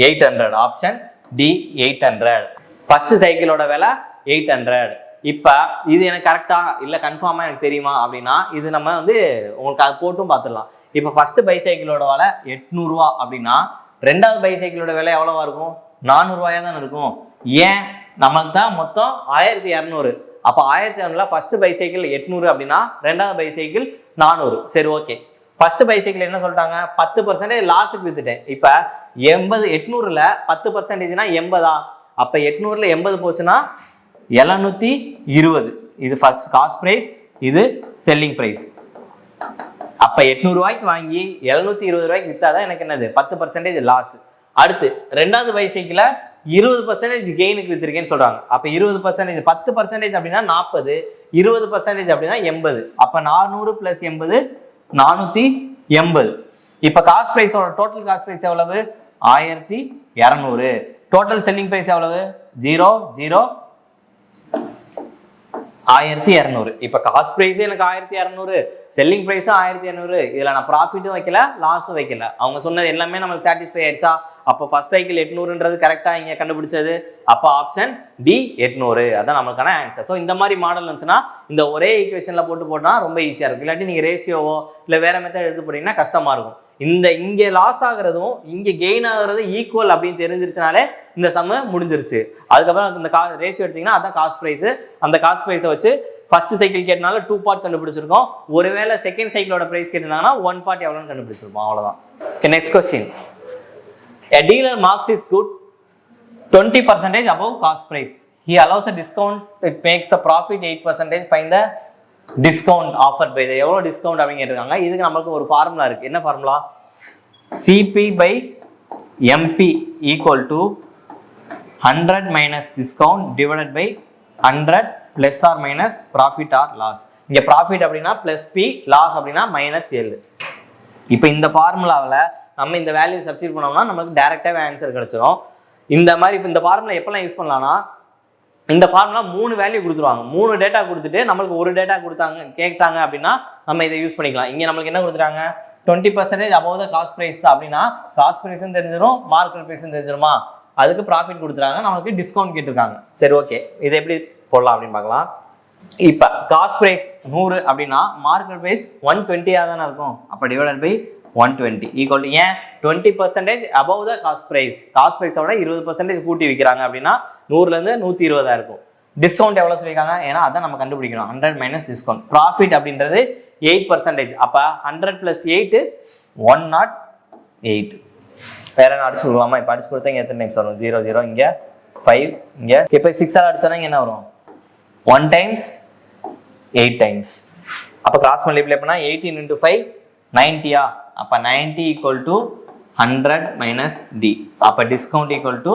800. Option D 800. ஃபர்ஸ்ட் சைக்கிளோட விலை 800. இப்போ இது எனக்கு கரெக்டாக இல்லை கன்ஃபார்மாக எனக்கு தெரியுமா அப்படின்னா இது நம்ம வந்து உங்களுக்கு அது போட்டும் பார்த்துடலாம். இப்போ ஃபர்ஸ்ட் பைசைக்கிளோட விலை 800 ரூபா அப்படின்னா ரெண்டாவது பைசைக்கிளோட விலை எவ்வளோவா இருக்கும்? 400 ரூபாயா தானே இருக்கும். ஏன்? நமக்கு தான் மொத்தம் 1200. அப்போ 1200 ஃபர்ஸ்ட் பைசைக்கிள் 800 அப்படின்னா ரெண்டாவது பைசைக்கிள் 400. சரி, ஓகே. ஃபர்ஸ்ட் பைசைக்கிள் என்ன சொல்லிட்டாங்க? 10% லாஸுக்கு வித்துட்டேன். இப்போ 800ல் 10%னா 80. அப்போ 800ல் 80 போச்சுன்னா 720. இது ஃபர்ஸ்ட் காஸ்ட் ப்ரைஸ், இது செல்லிங் ப்ரைஸ். அப்போ 800 ரூபாய்க்கு வாங்கி 720 ரூபாய்க்கு வித்தாதான் எனக்கு என்னது 10% லாஸ். அடுத்து ரெண்டாவது பைசைக்கிளை 20% கெயினுக்கு வித்திருக்கேன்னு சொல்றாங்க. அப்போ 20% 10% அப்படின்னா 40, 20% அப்படின்னா 80. அப்போ 400 + 80 480. இப்போ காஸ்ட் ப்ரைஸோட டோட்டல் காஸ்ட் ப்ரைஸ் எவ்வளவு? 1200. டோட்டல் செல்லிங் ப்ரைஸ் எவ்வளவு? 0 0 1200. இப்போ காஸ்ட் ப்ரைஸே எனக்கு 1200, செல்லிங் ப்ரைஸும் 1200. இதில் நான் ப்ராஃபிட்டும் வைக்கல, லாஸும் வைக்கல. அவங்க சொன்னது எல்லாமே நம்மளுக்கு சாட்டிஸ்ஃபை ஆயிடுச்சா? அப்போ ஃபர்ஸ்ட் சைக்கிள் 800ன்றது கரெக்டாக இங்கே கண்டுபிடிச்சது. அப்போ ஆப்ஷன் டி 800 அதான் நம்மளுக்கான ஆன்சர். ஸோ இந்த மாதிரி மாடல் இருந்துச்சுன்னா இந்த ஒரே ஈக்குவேஷனில் போட்டோம்னா ரொம்ப ஈஸியாக இருக்கும். இல்லாட்டி நீங்கள் ரேஷியோவோ இல்லை வேற மெத்தட் எடுத்து போட்டிங்கன்னா கஷ்டமாக இருக்கும். இங்கே லாஸ் ஆகுறதும் இங்கே கெயின் ஆகுறதும் ஈக்குவல் அப்படின்னு தெரிஞ்சிருச்சுனாலே இந்த சம்மு முடிஞ்சிருச்சு. அதுக்கப்புறம் இந்த ரேஷியோ எடுத்தீங்கன்னா அதான் காஸ்ட் ப்ரைஸ். அந்த காஸ்ட் ப்ரைஸை வச்சு ஃபர்ஸ்ட் சைக்கிள் கேட்டனால 2 பார்ட் கண்டுபிடிச்சிருக்கோம். ஒருவேளை செகண்ட் சைக்கிளோட ப்ரைஸ் கேட்டிருந்தாங்கன்னா 1 பார்ட் எவ்வளோன்னு கண்டுபிடிச்சிருப்போம். அவ்வளோதான். Next question. A dealer marks his good 20% above cost price. He allows a discount. It makes a profit 8%. Find the discount offered by. எவ்வளோ discount அப்படின்னு கேட்டிருக்காங்க. இதுக்கு நம்மளுக்கு ஒரு ஃபார்முலா இருக்குது. என்ன formula? CP by MP equal to 100 minus discount divided by 100 plus or minus profit or loss. இங்கே profit அப்படின்னா ப்ளஸ் பி, லாஸ் அப்படின்னா மைனஸ் எல். இப்போ இந்த ஃபார்முலாவில் நம்ம இந்த வேல்யூ சப்ஸ்டிட் பண்ணோம்னா நமக்கு டேரெக்டாகவே ஆன்சர் கிடச்சிரும். இந்த மாதிரி இப்போ இந்த ஃபார்முலா எப்போல்லாம் யூஸ் பண்ணலாம்னா, இந்த ஃபார்முலா 3 வேல்யூ கொடுத்துருவாங்க. 3 டேட்டா கொடுத்துட்டு நம்மளுக்கு ஒரு டேட்டா கேட்டாங்க அப்படின்னா நம்ம இதை யூஸ் பண்ணிக்கலாம். இங்கே நம்மளுக்கு என்ன கொடுத்துட்டாங்க? 20% அபவ் த காஸ்ட் ப்ரைஸ் தான் அப்படின்னா காஸ்ட் ப்ரைஸும் தெரிஞ்சிடும், மார்க்கெட் ப்ரைஸும் தெரிஞ்சிருமா? அதுக்கு ப்ராஃபிட் கொடுத்துறாங்க, நம்மளுக்கு டிஸ்கவுண்ட் கேட்டிருக்காங்க. சரி, ஓகே, இதை எப்படி போடலாம் அப்படின்னு பார்க்கலாம். இப்போ காஸ்ட் ப்ரைஸ் 100 அப்படின்னா மார்க்கெட் ப்ரைஸ் 120 தானே இருக்கும். அப்போ டிவைடட் பை 120 ஈக்குவல் டு ஏன் 20% above the cost price. Cost ப்ரைஸோட 20% கூட்டி விற்கிறாங்க அப்படின்னா 100லேருந்து 120 இருக்கும். டிஸ்கவுண்ட் எவ்வளோ சொல்லியிருக்காங்க? ஏன்னா அதான் நம்ம கண்டுபிடிக்கணும். 100 மைனஸ் டிஸ்கவுண்ட். ப்ராஃபிட் அப்படின்றது 8%. அப்போ 100 + 8 108. வேற என்ன அடிச்சு கொடுக்கலாமா? இப்போ அடிச்சு கொடுத்தா இங்கே எத்தனை டைம்ஸ் வரும்? 0 0, இங்கே 5, இங்கே இப்போ 6 அடிச்சோன்னா இங்கே என்ன வரும்? 1 times 8 times. அப்போ கிராஸ் மல்டிப்ளை பண்ணால் 18 × 5 90. அப்போ 90 ஈக்குவல் டு 100 மைனஸ் டி. அப்போ டிஸ்கவுண்ட் ஈக்குவல் டு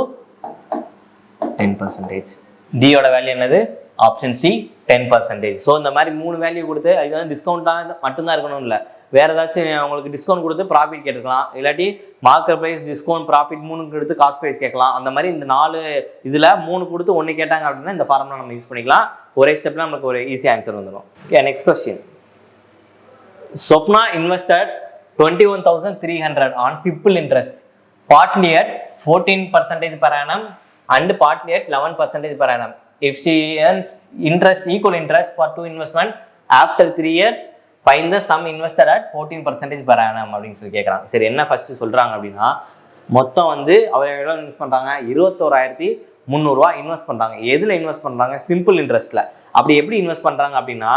10%. டியோட வேல்யூ என்னது? Option C 10%. ஸோ இந்த மாதிரி 3 வேல்யூ கொடுத்து இது வந்து டிஸ்கவுண்ட்டாக மட்டும்தான் இருக்கணும் இல்லை, வேற ஏதாச்சும் உங்களுக்கு டிஸ்கவுண்ட் கொடுத்து ப்ராஃபிட் கேட்டுக்கலாம். இல்லாட்டி மார்க்கெட் ப்ரைஸ், டிஸ்கவுண்ட், ப்ராஃபிட் 3 கொடுத்து காஸ்ட் ப்ரைஸ் கேட்கலாம். அந்த மாதிரி இந்த 4 இதில் 3 கொடுத்து 1 கேட்டாங்க அப்படின்னா இந்த ஃபார்முலா நம்ம யூஸ் பண்ணிக்கலாம். ஒரே ஸ்டெப்பில் நமக்கு ஒரு ஈஸி ஆன்சர் வந்துடும். Okay, next question. Swapna invested 21,300 on simple interest, partly at 14% per annum and partly at 11% per annum. If she earns equal interest for 2 investment after 3 years, find the sum invested at 14% per annum அப்படின்னு சொல்லி கேட்குறாங்க. சரி, என்ன first சொல்கிறாங்க அப்படின்னா, மொத்தம் வந்து அவர் எவ்வளோ இன்வெஸ்ட் பண்ணுறாங்க? 21,300 இன்வெஸ்ட் பண்ணுறாங்க. எதில் இன்வெஸ்ட் பண்ணுறாங்க? சிம்பிள் இன்ட்ரெஸ்ட்டில். அப்படி எப்படி இன்வெஸ்ட் பண்ணுறாங்க அப்படின்னா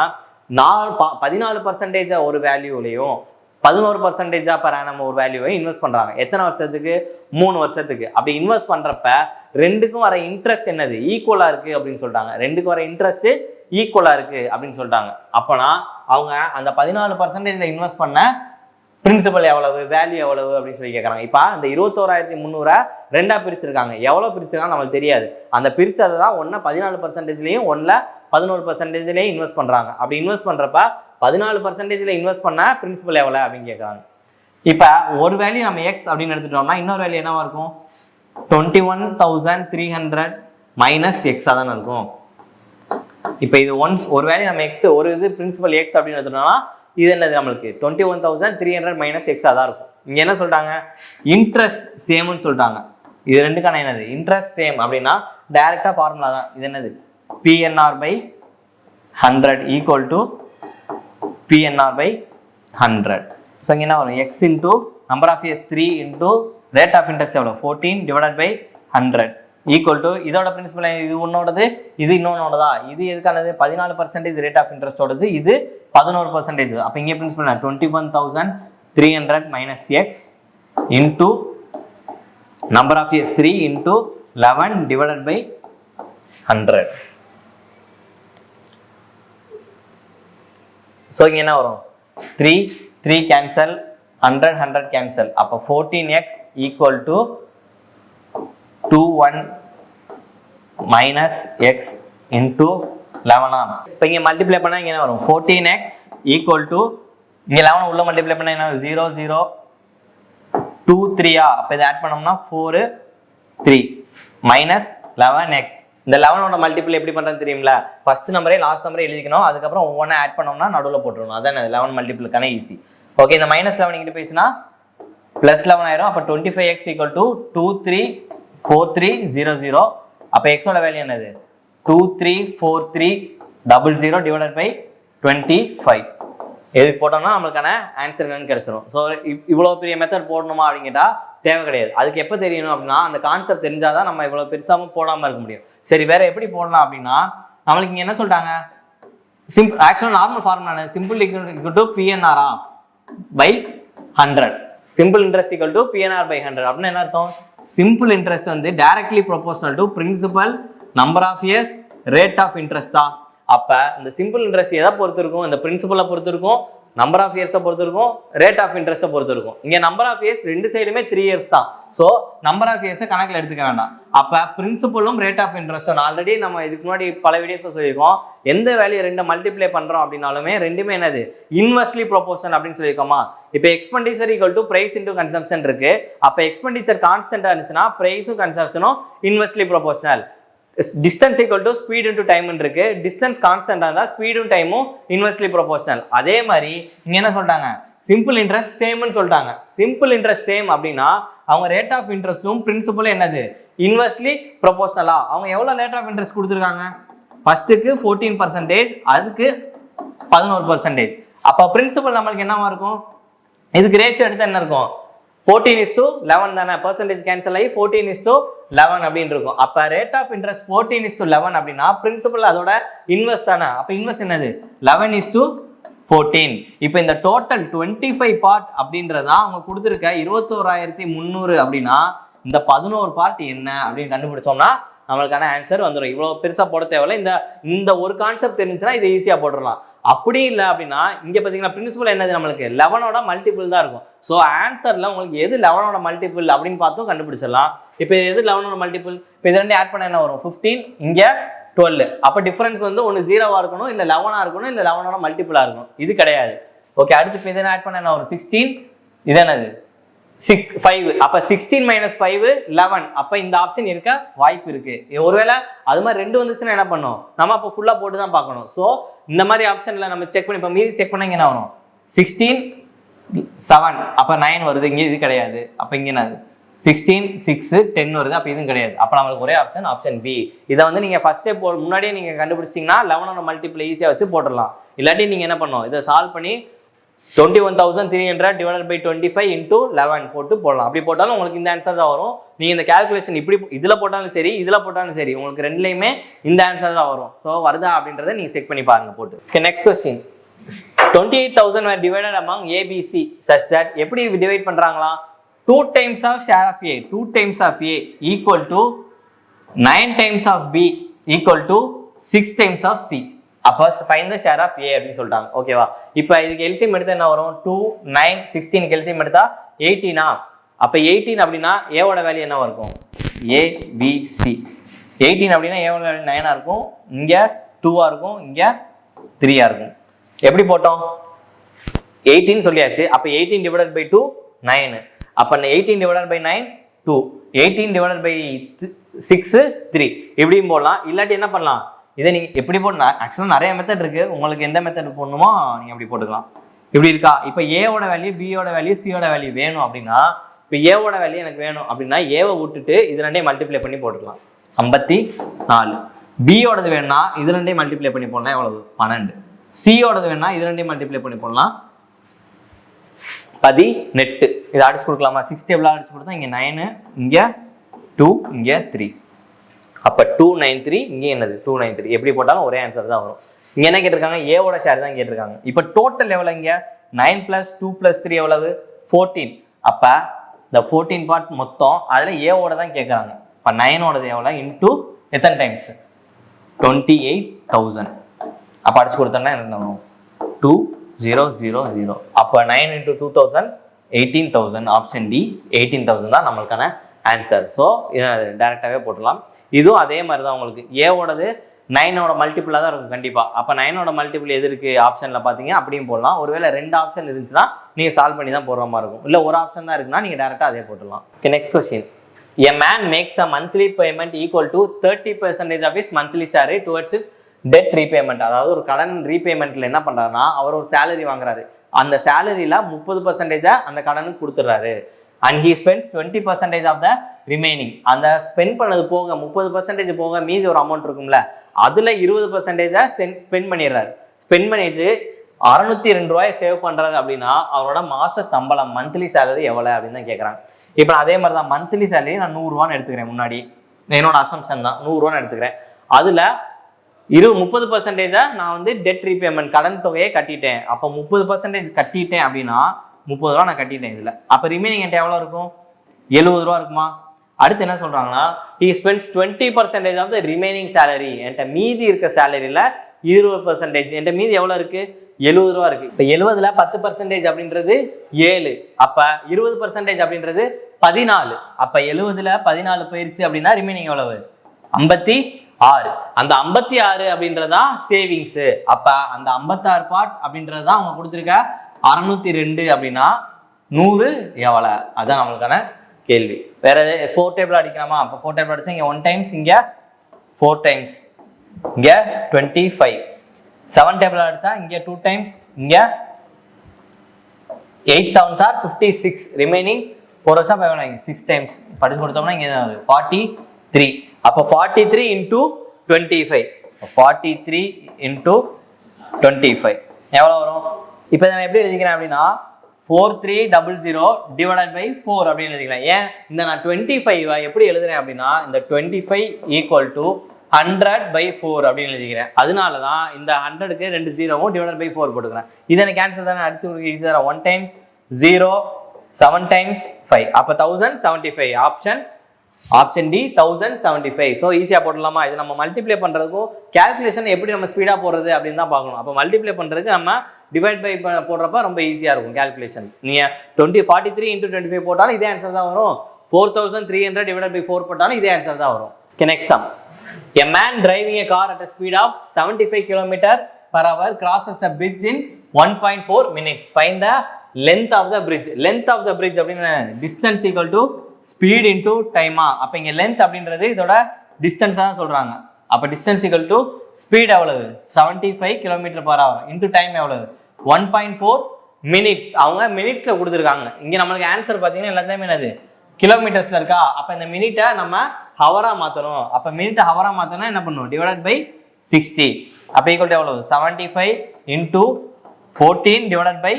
14% ஒரு வேல்யூலையும் 11% per annum ஒரு வேல்யூவை இன்வெஸ்ட் பண்ணுறாங்க. எத்தனை வருஷத்துக்கு? 3 வருஷத்துக்கு. அப்படி இன்வெஸ்ட் பண்ணுறப்ப ரெண்டுக்கும் வர இன்ட்ரெஸ்ட் என்னது? ஈக்குவலாக இருக்குது அப்படின்னு சொல்லிட்டாங்க. ரெண்டுக்கும் வர இன்ட்ரெஸ்ட் ஈக்குவலாக இருக்குது அப்படின்னு சொல்லிட்டாங்க. அப்போனா அவங்க அந்த 14% இன்வெஸ்ட் பண்ண பிரின்சிபல் எவ்வளவு, வேல்யூ எவ்வளவு அப்படின்னு சொல்லி கேட்குறாங்க. இப்போ அந்த 21,300 ரெண்டாக பிரிச்சிருக்காங்க. எவ்வளோ பிரிச்சிருக்காங்க நம்மளுக்கு தெரியாது. அந்த பிரிச்சதை தான் 14%லையும் 11% இன்வெஸ்ட் பண்ணுறாங்க. அப்படி இன்வெஸ்ட் பண்ணுறப்ப 14% இன்வெஸ்ட் பண்ண பிரின்சிபல் எவ்வளோ அப்படின்னு கேட்குறாங்க. இப்போ ஒரு வேல்யூ நம்ம எக்ஸ் அப்படின்னு எடுத்துட்டோம்னா இன்னொரு வேல்யூ என்னவா இருக்கும்? 21,300 மைனஸ் எக்ஸாக தானே இருக்கும். இப்போ இது ஒரு வேல்யூ நம்ம எக்ஸ், ஒரு இது பிரின்சிபல் எக்ஸ் அப்படின்னு எடுத்துட்டோம்னா இது என்னது? நம்மளுக்கு 21,300 மைனஸ் எக்ஸாக தான் இருக்கும். இங்கே என்ன சொல்லிட்டாங்க? இன்ட்ரெஸ்ட் சேம்னு சொல்லிட்டாங்க. இது ரெண்டுக்கான என்னது? இன்ட்ரெஸ்ட் சேம் அப்படின்னா டைரெக்டாக ஃபார்முலா தான். இது என்னது? PNR/100 equal to PNR/100. So இங்கே என்ன வரும்? X into number of years 3 into rate of interest எவ்வளோ? 14 டிவைடட் பை 100 ஈக்குவல் டு இதோட பிரின்சிபல் இது ஒன்னோடது, இது இன்னொன்னோடதா? இது எதுக்கானது? 14% ரேட் ஆஃப் இன்ட்ரெஸ்டோடது, இது 11%. அப்போ இங்கே principal 21,300 minus X into number of years 3 into 11 divided by 100. So இங்கே என்ன வரும்? 3 கேன்சல், 100 கேன்சல். அப்போ 14x equal to 21 minus X into 11. இப்போ இங்கே மல்டிப்ளை பண்ணால் இங்கே என்ன வரும்? 14x ஈக்குவல் டு இங்கே 11 உள்ள மல்டிப்ளை பண்ணால் என்ன? 0 0 2 3. அப்போ இதை ஆட் பண்ணோம்னா 4 3 மைனஸ் 11x இந்த 11ஓட மல்டிபிள் எப்படி பண்ணுறது தெரியுமில, ஃபர்ஸ்ட் நம்பரே லாஸ்ட் நம்பரே எழுதிக்கணும், அதுக்கப்புறம் ஒவ்வொன்றா ஆட் பண்ணோம்னா நடுவில் போட்டுருணும். அதான் 11 மல்டிபிளுக்கான ஈஸி. ஓகே, இந்த -11 இங்கிட்டு பேசினா +11 ஆயிரும். அப்போ 25x = 234300. அப்போ எக்ஸோட வேல்யூ என்னது 234300 டிவைடட் பை 25. எதுக்கு போட்டோம்னா நம்மளுக்கான ஆன்சர் என்னன்னு கிடைச்சிடும். ஸோ இவ்வளோ பெரிய மெத்தட் போடணுமா அப்படின்னு கேட்டால் தேவை கிடையாது. அதுக்கு எப்போ தெரியணும் அப்படின்னா அந்த கான்செப்ட் தெரிஞ்சாதான் நம்ம இவ்வளோ பெருசாகவும் போடாமல் இருக்க முடியும். சரி, வேற எப்படி போடலாம் அப்படின்னா நம்மளுக்கு இங்கே என்ன சொல்லிட்டாங்க, சிம்பிள் ஆக்சுவலாக normal formula simple equal to PNR by 100. Simple interest equal to PNR by 100 அப்படின்னு என்ன அர்த்தம், சிம்பிள் இன்ட்ரெஸ்ட் வந்து directly proportional to principal number of years rate of interest தான். அப்போ இந்த சிம்பிள் இன்ட்ரெஸ்ட் எதை பொறுத்து இருக்கும், இந்த பிரின்சிபலை பொறுத்து இருக்கும், நம்பர் ஆஃப் இயர்ஸை பொறுத்து இருக்கும், ரேட் ஆஃப் இன்ட்ரெஸ்ட்டை பொறுத்து இருக்கும். இங்கே நம்பர் ஆஃப் இயர்ஸ் ரெண்டு சைடுமே 3 இயர்ஸ் தான். ஸோ நம்பர் ஆஃப் இயர்ஸை கணக்கில் எடுத்துக்க வேண்டாம். அப்போ பிரின்சிபலும் ரேட் ஆஃப் இன்ட்ரெஸ்ட்டும் ஆல்ரெடி நம்ம இதுக்கு முன்னாடி பல வீடியோஸை சொல்லியிருக்கோம். எந்த வேல்யூ ரெண்டு மல்டிப்ளை பண்ணுறோம் அப்படின்னாலுமே ரெண்டுமே என்னது இன்வெர்ஸ்லி ப்ரொபோர்ஷன் அப்படின்னு சொல்லியிருக்கோமா. இப்போ expenditure equal to price into consumption இருக்கு. அப்போ எக்ஸ்பெண்டிச்சர் கான்ஸ்டன்டாக இருந்துச்சுன்னா பிரைஸும் கன்சம்ஷனும் inversely proportional. Distance equal to speed into time இருக்கு. டிஸ்டன்ஸ் கான்ஸ்டன்டாக இருந்தால் ஸ்பீடும் டைமும் இன்வெர்ஸ்லி ப்ரொபோர்ஷனல். அதே மாதிரி இங்கே என்ன சொல்லிட்டாங்க, சிம்பிள் இன்ட்ரெஸ்ட் சேம்னு சொல்லிட்டாங்க. சிம்பிள் இன்ட்ரெஸ்ட் சேம் அப்படின்னா அவங்க ரேட் ஆஃப் இன்ட்ரெஸ்ட்டும் பிரின்சிபலும் என்னது இன்வெர்ஸ்லி ப்ரொபோர்ஷனலா. அவங்க எவ்வளோ ரேட் ஆஃப் இன்ட்ரெஸ்ட் கொடுத்துருக்காங்க, ஃபர்ஸ்ட்டுக்கு 14%, அதுக்கு 11%. அப்போ பிரின்சிபல் நம்மளுக்கு என்னவா இருக்கும், இதுக்கு ரேஷியோ எடுத்தால் என்ன இருக்கும், 14:11 தானே, பர்சன்டேஜ் கேன்சல் ஆகி 14:11 அப்படின்னு இருக்கும். அப்போ ரேட் ஆஃப் இன்ட்ரெஸ்ட் 14:11 அப்படின்னா பிரின்சிபல் அதோட இன்வெஸ்ட் தானே. அப்போ இன்வெஸ்ட் என்னது 11:14. இப்போ இந்த டோட்டல் 25 பார்ட் அப்படின்றதா அவங்க கொடுத்துருக்க 21,300 அப்படின்னா இந்த 11 பார்ட் என்ன அப்படின்னு கண்டுபிடிச்சோம்னா நம்மளுக்கான ஆன்சர் வந்துடும். இவ்வளோ பெருசாக போட தேவையில்லை. இந்த ஒரு கான்செப்ட் தெரிஞ்சுன்னா இதை ஈஸியாக போட்டுடலாம். அப்படி இல்லை அப்படின்னா இங்கே பார்த்தீங்கன்னா பிரின்சிபல் என்னது நம்மளுக்கு 11ஓட மல்டிபிள் தான் இருக்கும். ஸோ ஆன்சரில் உங்களுக்கு எது 11ஓட மல்டிபிள் அப்படின்னு பார்த்தும் கண்டுபிடிச்சிடலாம். இப்போ எது 11ஓட மல்டிபிள், இப்போ இது ரெண்டு ஆட் பண்ண என்ன வரும் 15, இங்கே 12. அப்போ டிஃபரன்ஸ் வந்து ஒன்று 0வா இருக்கணும், இல்லை 11ஆ இருக்கணும், இல்லை 11ஓட மல்டிபிளாக இருக்கணும். இது கிடையாது. ஓகே, அடுத்து இப்போ இதை ஆட் பண்ண என்ன வரும் 16, இது என்னது 5. அப்போ 16 - 5 11. அப்போ இந்த ஆப்ஷன் இருக்க வாய்ப்பு இருக்கு. ஒருவேளை அது மாதிரி ரெண்டு வந்துச்சுன்னா என்ன பண்ணும், நம்ம அப்போ ஃபுல்லாக போட்டு தான் பார்க்கணும். ஸோ இந்த மாதிரி ஆப்ஷனில் நம்ம செக் பண்ணி இப்போ மீதி செக் பண்ண இங்கே என்ன வரும் 16 7. அப்போ 9 வருது, இங்கே இது கிடையாது. அப்போ இங்கே என்னது 16 6 10 வருது. அப்போ இதுவும் கிடையாது. அப்போ நம்மளுக்கு ஒரே ஆப்ஷன் ஆப்ஷன் பி. இதை வந்து நீங்கள் ஃபர்ஸ்டே முன்னாடியே நீங்கள் கண்டுபிடிச்சிங்கன்னா 11ஓட மல்டிபிள் ஈஸியாக வச்சு போட்டுடலாம். இல்லாட்டி நீங்கள் என்ன பண்ணணும், இதை சால்வ் பண்ணி 21,300 டிவைடட் பை 25 இன்டூ 11 போட்டு போடலாம். அப்படி போட்டாலும் உங்களுக்கு இந்த ஆன்சர் தான் வரும். நீங்கள் இந்த கேல்குலேஷன் இப்படி இதில் போட்டாலும் சரி, இதில் போட்டாலும் சரி, உங்களுக்கு ரெண்டுலேயுமே இந்த ஆன்சர் தான் வரும். ஸோ வருதா அப்படின்றத நீங்கள் செக் பண்ணி பாருங்க போட்டு. Okay, next question. 28,000 were divided among ABC such that எப்படி டிவைட் பண்ணுறாங்களா, 2 times of share of A, 2 times of A equal to 9 times of B equal to 6 times of C. அப்போ ஃபைண்ட் த ஷேர் ஆஃப் ஏ அப்படின்னு சொல்லிட்டாங்க. ஓகேவா, இப்போ இதுக்கு LCM எடுத்தால் என்ன வரும் 2 9 16 எல்சிஎம் எடுத்தா 18. அப்போ 18 அப்படின்னா ஏவோட வேல்யூ என்னவா இருக்கும், ABC. 18 அப்படின்னா ஏவோட வேல்யூ 9ஆ இருக்கும், இங்கே 2ஆ இருக்கும், இங்கே 3ஆ இருக்கும். எப்படி போட்டோம் 18 சொல்லியாச்சு. அப்போ 18 டிவைடட் பை 2 9. அப்போ 18 டிவைடட் பை 9 2, 18 டிவைடட் பை 6 3 இப்படியும் போடலாம். இல்லாட்டி என்ன பண்ணலாம், இதை நீங்கள் எப்படி போடணும், ஆக்சுவலாக நிறைய மெத்தட் இருக்குது, உங்களுக்கு எந்த மெத்தட் போடணுமோ நீங்கள் அப்படி போட்டுக்கலாம். இப்படி இருக்கா, இப்போ ஏவோட வேல்யூ பியோட வேல்யூ சியோட வேல்யூ வேணும் அப்படின்னா, இப்போ ஏவோட வேல்யூ எனக்கு வேணும் அப்படின்னா ஏவை விட்டுட்டு இது ரெண்டையும் மல்டிப்ளை பண்ணி போட்டுக்கலாம் 54. பியோடது வேணும்னா இது ரெண்டையும் மல்டிப்ளை பண்ணி போடலாம், எவ்வளவு 12. சியோடது வேணும்னா இது ரெண்டையும் மல்டிப்ளை பண்ணி போடலாம் 18. இதை அடிச்சு கொடுக்கலாமா, 6 டேபிளாக அடிச்சு கொடுத்தா இங்கே 9, இங்கே 2, இங்கே 3. அப்போ 293, இங்கே என்னது 293. எப்படி போட்டாலும் ஒரே ஆன்சர் தான் வரும். இங்கே என்ன கேட்டிருக்காங்க, ஏவோட ஷேர் தான் கேட்டிருக்காங்க. இப்போ டோட்டல் எவ்வளோ, இங்கே 9 + 2 + 3 எவ்வளவு 14. அப்போ இந்த 14 பார்ட் மொத்தம் அதில் ஏவோட தான் கேட்குறாங்க. இப்போ 9ஓடது எவ்வளோ இன்டூ எத்தனை டைம்ஸ் 28,000. அப்போ அடிச்சு கொடுத்தோம்னா என்ன வரும் 2000. அப்போ 9 × 2000 18,000. ஆப்ஷன் டி 18,000 தான் நம்மளுக்கான ஆன்சர். ஸோ இதை டேரெக்டாகவே போட்டுடலாம். இதுவும் அதே மாதிரி தான், உங்களுக்கு ஏவோடது 9ஓட மல்டிபிளாக தான் இருக்கும் கண்டிப்பாக. அப்போ 9ஓட மல்டிபிள் எது இருக்குது ஆப்ஷனில் பார்த்தீங்க அப்படியும் போடலாம். ஒருவேளை 2 ஆப்ஷன் இருந்துச்சுன்னா நீங்கள் சால்வ் பண்ணி தான் போடுற மாதிரி இருக்கும். இல்லை ஒரு ஆப்ஷன் தான் இருக்குன்னா நீங்கள் டேரெக்டாக அதே போட்டுடலாம். Okay, next question. A man makes a monthly payment equal to 30% of his monthly salary towards his debt repayment. அதாவது ஒரு கடன் ரீபேமெண்ட்ல என்ன பண்றாருன்னா அவர் ஒரு சேலரி வாங்குறாரு, அந்த சேலரியில 30% அந்த கடனுக்கு கொடுத்துறாரு. And he spends 20% of the remaining. அந்த ஸ்பெண்ட் பண்ணது போக 30% போக மீதி ஒரு அமௌண்ட் இருக்கும்ல, அதுல 20% ஸ்பெண்ட் பண்ணிடுறாரு. ஸ்பெண்ட் பண்ணிட்டு 602 ரூபாய் சேவ் பண்றாரு அப்படின்னா அவரோட மாச சம்பளம் மந்த்லி சேலரி எவ்வளவு அப்படின்னு தான் கேட்கறாங்க. இப்போ அதே மாதிரி தான் மந்த்லி சேலரி நான் 100 ரூபான்னு எடுத்துக்கிறேன். முன்னாடி என்னோட அசம்ஷன் தான் 100 ரூபான்னு எடுத்துக்கிறேன். அதுல 30% நான் வந்து டெட் ரீபேமெண்ட் கடன் தொகையை கட்டிட்டேன். அப்போ 30% கட்டிட்டேன் அப்படின்னா 30 ரூபா நான் கட்டிட்டேன் இதுல. அப்போ ரிமைனிங் என்கிட்ட எவ்வளோ இருக்கும்? 70 ரூபா இருக்குமா? அடுத்து என்ன சொல்றாங்கன்னா he spends 20% of the remaining salary. என்கிட்ட மீதி இருக்க சேலரியில 20%. என்கிட்ட மீதி எவ்வளோ இருக்கு? 70 ரூபா இருக்கு. இப்போ 70ல 10% அப்படின்றது 7. அப்ப 20% அப்படின்றது 14. அப்ப 70ல 14 போயிருச்சு அப்படின்னா ரிமைனிங் எவ்வளவு? 56. அந்த 56 அப்படின்றதா சேவிங்ஸ். அப்ப அந்த 56 பார்ட் அப்படின்றதுதான் அவங்க கொடுத்துருக்க 602 அப்படின்னா 100 எவ்வளவு? அதான் நம்மளுக்கான கேள்வி. வேற 4 டேபிள் அடிக்கலாமா? அப்போ 4 டேபிள் அடிச்சா இங்க 1 டைம்ஸ், இங்க 4 டைம்ஸ், இங்க 25. 7 டேபிள் அடிச்சா இங்க 2 டைம்ஸ், இங்க 8 7s are 56. ரிமைனிங் 4 வருஷம் 6 டைம்ஸ் படிச்சு கொடுத்தோம்னா இங்க 43. அப்போ 43 into 25. 43 into 25 எவ்வளவு வரும்? இப்போ நான் எப்படி எழுதிக்கிறேன் அப்படின்னா 4300 divided by 4 அப்படின்னு எழுதிக்கலாம். ஏன் இந்த நான் 25 எப்படி எழுதுறேன் அப்படின்னா இந்த 25 equal to 100/4 அப்படின்னு எழுதிக்கிறேன். அதனால தான் இந்த 100க்கு 2 0வும் divided by 4 போட்டுக்கிறேன். இதை எனக்கு கேன்சல் தானே அடிச்சு கொடுக்க ஈஸியாக 1 times 0 7 times 5. அப்போ 1075. Option D 1075. ஸோ ஈஸியாக போட்டுடலாமா? இது நம்ம மல்டிப்ளை பண்ணுறதுக்கும் கேல்குலேஷன் எப்படி நம்ம ஸ்பீடாக போடுறது அப்படின்னு தான் பார்க்கணும். அப்போ மல்டிப்ளை பண்ணுறதுக்கு நம்ம டிவைட் பை போடுறப்ப ரொம்ப ஈஸியாக இருக்கும் கேல்குலேஷன். நீங்கள் 43 into 25 போட்டாலும் இதே ஆன்சர் தான் வரும். 4300 divided by 4 போட்டாலும் இதே ஆன்சர் தான் வரும். Next sum. A man driving a car at a speed of 75 km/h crosses a bridge in 1.4 minutes. Find the length of the bridge. Length of the bridge அப்படின்னா distance equal to speed into time. அப்ப இங்க length அப்படின்றது இதோட distance தான் சொல்றாங்க. அப்ப distance equal to speed எவ்வளவு? 75 km/h into time எவ்வளவு? 1.4 minutes. அவங்க மினிட்ஸ்ல கொடுத்துருக்காங்க. இங்க நம்மளுக்கு ஆன்சர் பார்த்தீங்கன்னா எல்லாத்தையுமே என்னது? கிலோமீட்டர்ஸ்ல இருக்கா? அப்ப இந்த மினிட்டை நம்ம ஹவரா மாத்தணும். அப்ப மினிட்டை ஹவரா மாத்தணும் என்ன பண்ணும்? Divided by 60. அப்ப ஈக்குவல் டு எவ்வளவு? 75 into 14 divided by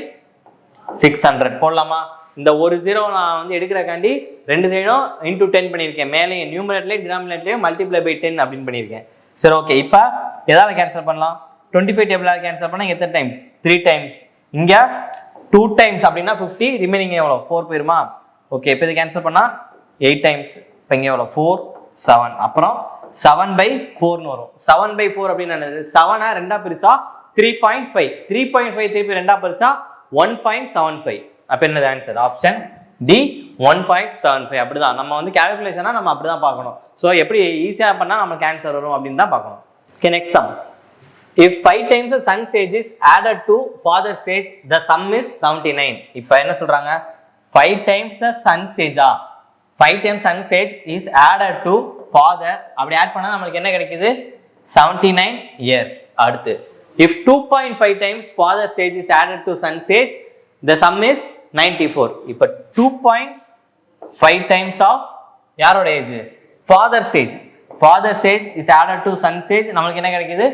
600 போடலாமா? இந்த ஒரு 0 நான் வந்து எடுக்கிறக்காண்டி 2 சைடும் இன்டூ 10 பண்ணியிருக்கேன். மேலே நியூமரேட்லேயும் டினாமினேட்லேயும் மல்டிப்ளை பை 10 அப்படின்னு பண்ணியிருக்கேன். சரி ஓகே. இப்போ எதாவது கேன்சல் பண்ணலாம். 25 டேபிளாக கேன்சல் பண்ணால் எத்தனை டைம்ஸ்? 3 டைம்ஸ். இங்கே 2 டைம்ஸ் அப்படின்னா 50. ரிமைனிங் எவ்வளோ? 4 போயிருமா? ஓகே. இப்போ இது கேன்சல் பண்ணால் 8 டைம்ஸ். இப்போ இங்கே எவ்வளோ? 4 7. அப்புறம் 7/4ன்னு வரும். 7/4 அப்படின்னு என்னது? 7 ரெண்டா பிரிச்சா 3.5. 3.5 திருப்பி ரெண்டா பிரிச்சா 1.75. அப்போ என்னது ஆன்சர்? Option D 1.75. அப்படிதான் நம்ம வந்து கேல்குலேஷனா நம்ம அப்படிதான் பார்க்கணும். ஸோ எப்படி ஈஸியாக பண்ணால் நமக்கு ஆன்சர் வரும் அப்படின்னு தான் பார்க்கணும். Okay. Next sum. If 5 times the son's age is added to father's age, the sum is 79. இப்போ என்ன சொல்றாங்க? 5 times the son's age. 5 times son's age is added to father. அப்படி ஆட் பண்ணா நமக்கு என்ன கிடைக்குது? 79 years. அடுத்து if 2.5 times father's age is added to son's age, the sum is 94. இப்போ 2.5 times of யாரோட age? father's age. father's age is added to son's age. நமக்கு என்ன கிடைக்குது?